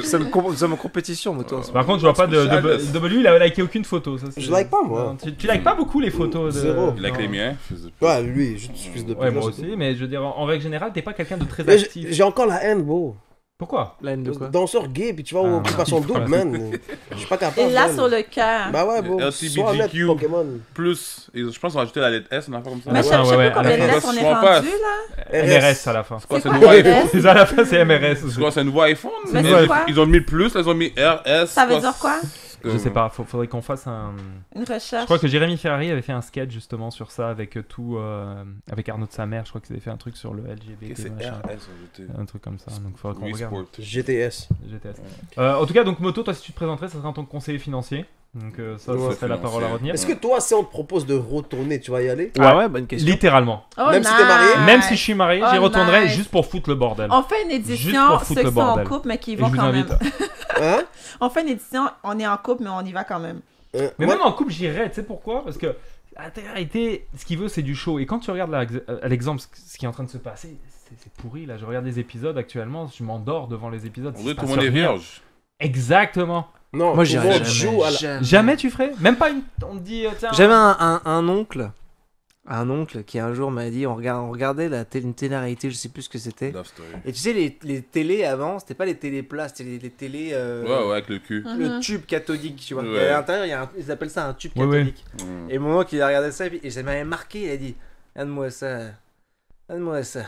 C'est une compétition, moto. Par contre, je vois pas de W, il a liké aucune photo. Ça, c'est- Je like pas, moi. Non, tu likes pas beaucoup les photos de. Zéro. Il a que les Non. miens. fils de pute. Ouais, lui, je suis fils de pute. Ouais, moi là, aussi, mais je veux dire, en règle générale, t'es pas quelqu'un de très Mais actif. j'ai encore la haine, bro. Pourquoi? La haine de quoi? Danseur gay, puis tu vas Ah, aux occupations voilà. double, man. Je suis pas capable. Et là, man. sur le cœur. Bah ouais, bro. LGBTQ. Sois honnête, Pokémon. Plus, et je pense qu'on va ajouter la lettre S, une affaire comme ça. Mais Ah, je sais ouais, pas ouais, combien à de la lettres fin, on je est comprends pas. rendu, là. MRS à la fin. C'est quoi, C'est c'est un quoi, nouveau RS? iPhone? C'est ça à la fin, c'est MRS. C'est quoi, c'est un nouveau iPhone? Mais c'est Mais quoi? Ils ont mis le plus, là, ils ont mis RS. Ça veut dire quoi? Je sais pas, faudrait qu'on fasse un. Une Je recherche. crois que Jérémy Ferrari avait fait un sketch justement sur ça avec tout. Avec Arnaud de sa mère, je crois qu'ils avaient fait un truc sur le LGBT. C'est machin. RS, ajouté. Un truc comme ça, donc faudrait qu'on Wii regarde. Sport. GTS. GTS. En tout cas, donc Moto, toi si tu te présenterais, ça serait en tant que conseiller financier. Donc ça, Ouais, ça serait la parole à retenir. Est-ce que toi, si on te propose de retourner, tu vas y aller? Ouais, bonne question. Littéralement. Oh, Même si t'es marié? nice. Même si je suis marié, j'y Oh, retournerai nice. juste pour foutre le bordel. On fait une Juste édition, pour foutre ceux le qui sont en bordel. couple, mais qui Et vont je vous quand invite. même. Hein? On fait une édition, on est en couple, mais on y va quand même. Mais moi- même en couple, j'irais, tu sais pourquoi? Parce que la télé-réalité, ce qu'il veut, c'est du show. Et quand tu regardes à l'exemple ce qui est en train de se passer, c'est pourri. Là, je regarde les épisodes actuellement, je m'endors devant les épisodes. On il dirait se tout le passe monde est rien. vierge. Exactement. Non, Moi, tout j'irais le monde jamais. joue à la... Jamais tu ferais? Même pas une. On te dit, tiens. J'avais un oncle. un oncle qui un jour m'a dit, on regardait une télé-réalité, je sais plus ce que c'était. Love Story. Et tu sais, les télés avant, c'était pas les télés plats, c'était les télés. Ouais, avec le cul. Le tube cathodique, tu vois. Ouais. Et à l'intérieur, ils appellent ça un tube Ouais, cathodique. Mm. Et mon oncle, il a regardé ça et ça m'avait marqué. Il a dit, donne-moi ça. Donne-moi ça.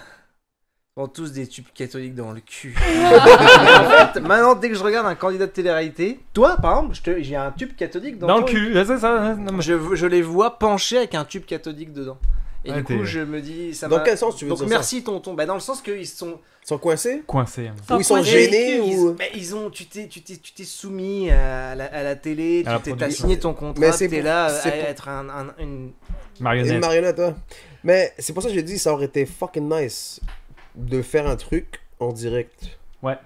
Ils ont tous des tubes catholiques dans le cul. Et en fait, maintenant, dès que je regarde un candidat de télé-réalité, toi, par exemple, j'ai un tube cathodique dans Dans le ton- cul, c'est ça. Non, mais- Je les vois penchés avec un tube cathodique dedans. Et Ouais, du coup, t'es- je me dis, ça Dans m'a- quel sens tu veux Donc dire merci tonton. Bah, dans le sens qu'ils sont. Ils sont coincés Coincé. Ou ils sont coincés. gênés Ils, ou... bah, ils ont, tu t'es soumis à la télé, À la t'as production. signé ton contrat, Mais c'est t'es pour- là c'est à pour- être une... Une Marionnette. marionnette, ouais. Mais c'est pour ça que j'ai dit ça aurait été fucking nice de faire un truc en direct. Ouais.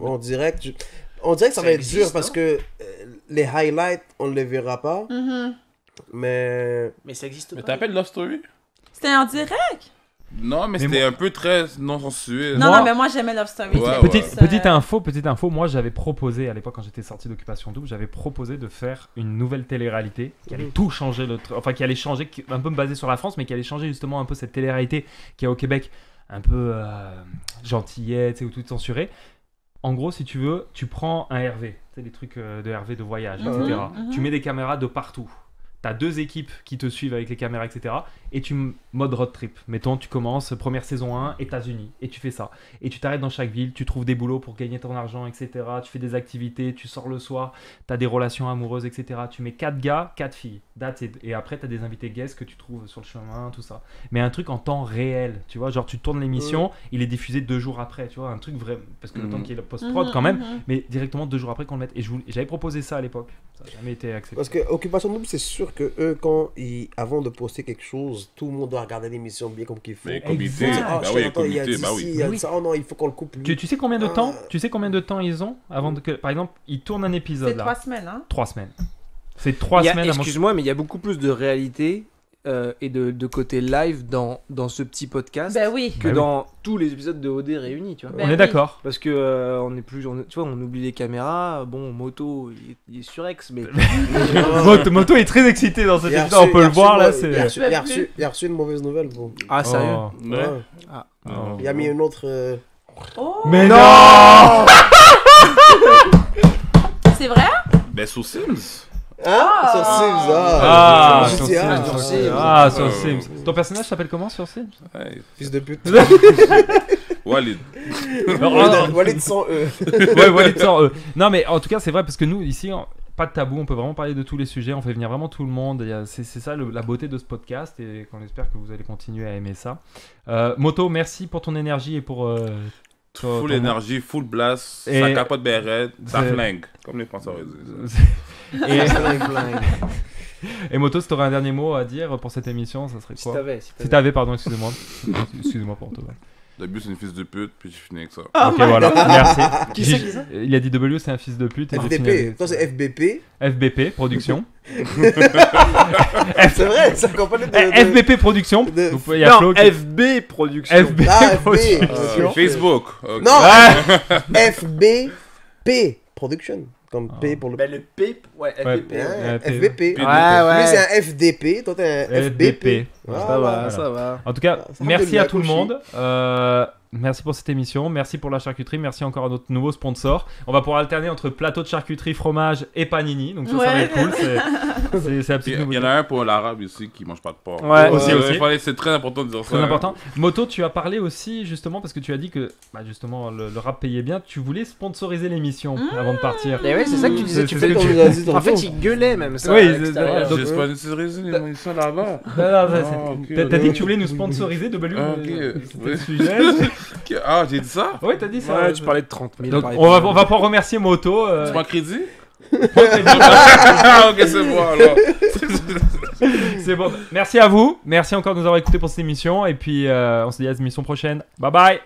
En direct. On dirait que ça Ça va être existe, dur parce non? que les highlights, on ne les verra pas. Mhm. Mais Mais ça existe Mais pas. t'appelles Love Story? C'était en direct? Non, mais c'était un peu très non sensuel. Non, Moi- non, mais moi j'aimais Love Story. Ouais, c'était Petite plus, info, moi j'avais proposé à l'époque quand j'étais sorti d'Occupation Double, j'avais proposé de faire une nouvelle télé-réalité qui allait tout changer, enfin qui allait changer, un peu basée sur la France, mais qui allait changer justement un peu cette télé-réalité qui est au Québec, un peu gentillette, tu sais, où tout est censuré. En gros, si tu veux, tu prends un RV, tu sais, des trucs de RV de voyage, Mhm, etc. mhm. Tu mets des caméras de partout. T'as 2 équipes qui te suivent avec les caméras, etc. Et tu mode road trip. Mettons, tu commences première saison 1, États-Unis, et tu fais ça. Et tu t'arrêtes dans chaque ville, tu trouves des boulots pour gagner ton argent, etc. Tu fais des activités, tu sors le soir, t'as des relations amoureuses, etc. Tu mets 4 gars, 4 filles. That's it. Et après, t'as des invités guests que tu trouves sur le chemin, tout ça. Mais un truc en temps réel, tu vois. Genre, tu tournes l'émission, il est diffusé 2 jours après, tu vois. Un truc vrai. Parce que le temps qu'il y ait la post-prod quand même, mais directement 2 jours après qu'on le mette. Et j'avais proposé ça à l'époque. Ça n'a jamais été accepté. parce que Occupation Double, c'est sûr que eux, avant de poster quelque chose, tout le monde doit regarder l'émission bien comme qu'il faut. Mais comité, Exact. bah je oui, sais pas, il y a comité, dit bah ci, oui. il y a Oui. ça. Oh non, il faut qu'on le coupe lui. Tu sais combien de temps Tu sais combien de temps ils ont avant que, par exemple, ils tournent un épisode C'est là 3 semaines, hein? 3 semaines. C'est 3 Il y a- semaines avant. Excuse-moi, mais il y a beaucoup plus de réalité et de côté live dans ce petit podcast Ben oui. que Bah oui. dans tous les épisodes de OD réunis, tu vois. Ben On est oui. d'accord. Parce que on est plus, tu vois, on oublie les caméras. Bon, Moto, il est surex, mais Moto est très excité dans cette Il a épisode, on reçu- peut il a le reçu voir là. une- il a C'est. reçu- il a reçu- il a reçu une mauvaise nouvelle. Bon. ah sérieux. Oh. Ouais. Ouais. Ah. Non. Il a mis une autre. Oh! Mais non. C'est vrai? Ben, sur Sims. Hein? Sur Sims, Ah, sur sur GTA. Sims. sur Sims. Ah, sur Euh, Sims. Ton personnage s'appelle comment sur Sims? Ouais. Fils de pute. Walid. Walid sans eux. Ouais, Walid sort, Non, mais en tout cas, c'est vrai parce que nous, ici, pas de tabou, on peut vraiment parler de tous les sujets, on fait venir vraiment tout le monde. C'est ça la beauté de ce podcast et qu'on espère que vous allez continuer à aimer ça. Moto, merci pour ton énergie et pour. Full énergie, full blast, Et- ça capote BRL, ça C'est- flingue, comme les Français disent. Et Moto, si t'aurais un dernier mot à dire pour cette émission, ça serait Si quoi? t'avais. Si t'avais, pardon, excusez-moi. Excusez-moi pour toi. W, c'est une fils de pute, puis je finis avec ça. Ok, voilà, merci. Qui c'est, qui c'est Il a dit W, c'est un fils de pute. Et j'ai fini FBP. avec- Toi, c'est FBP. FBP, production. C'est vrai, ça accompagne de. FBP, production. de- Vous pouvez y avoir Non, Flo qui- FB Production. FB Ah, FB. Production. Facebook. ok. Non, Ouais. FBP Production. Comme P pour le. Ben le P, ouais, FBP. Hein, P. FBP. P. Lui, Ouais, c'est un FDP. Toi, t'es un FBP. Ça va, ça va. En tout cas, Ça merci fait à de tout le la monde. Merci pour cette émission. Merci pour la charcuterie. Merci encore à notre nouveau sponsor. On va pouvoir alterner entre plateau de charcuterie, fromage et panini. Donc ça va Ouais. être cool. C'est la petite Il y en nouveauté. a un pour l'arabe ici qui mange pas de porc. Ouais, aussi. C'est très important de dire ça. Très important. Moto, tu as parlé aussi justement parce que tu as dit que justement le rap payait bien. Tu voulais sponsoriser l'émission avant de partir. Et ouais, c'est ça que tu disais. Tu C'est- fais c'est- comme on a dit En fait, tantôt. il gueulait même ça. Oui, à c'est- l'extérieur. donc- J'ai sponsorisé l'émission là-bas. Non, non, Ah, c'est- ok, T'as dit ok. que tu voulais nous sponsoriser W. Ah, ok. C'était le Ouais. sujet. Ah, j'ai dit ça? Oui, t'as dit ça. Ouais, tu parlais de 30 000. Donc par on va épisode. pas remercier Moto. Tu m'as crédit? Ah, ok, c'est bon alors. C'est bon. Merci à vous. Merci encore de nous avoir écoutés pour cette émission. Et puis on se dit à l'émission prochaine. Bye bye.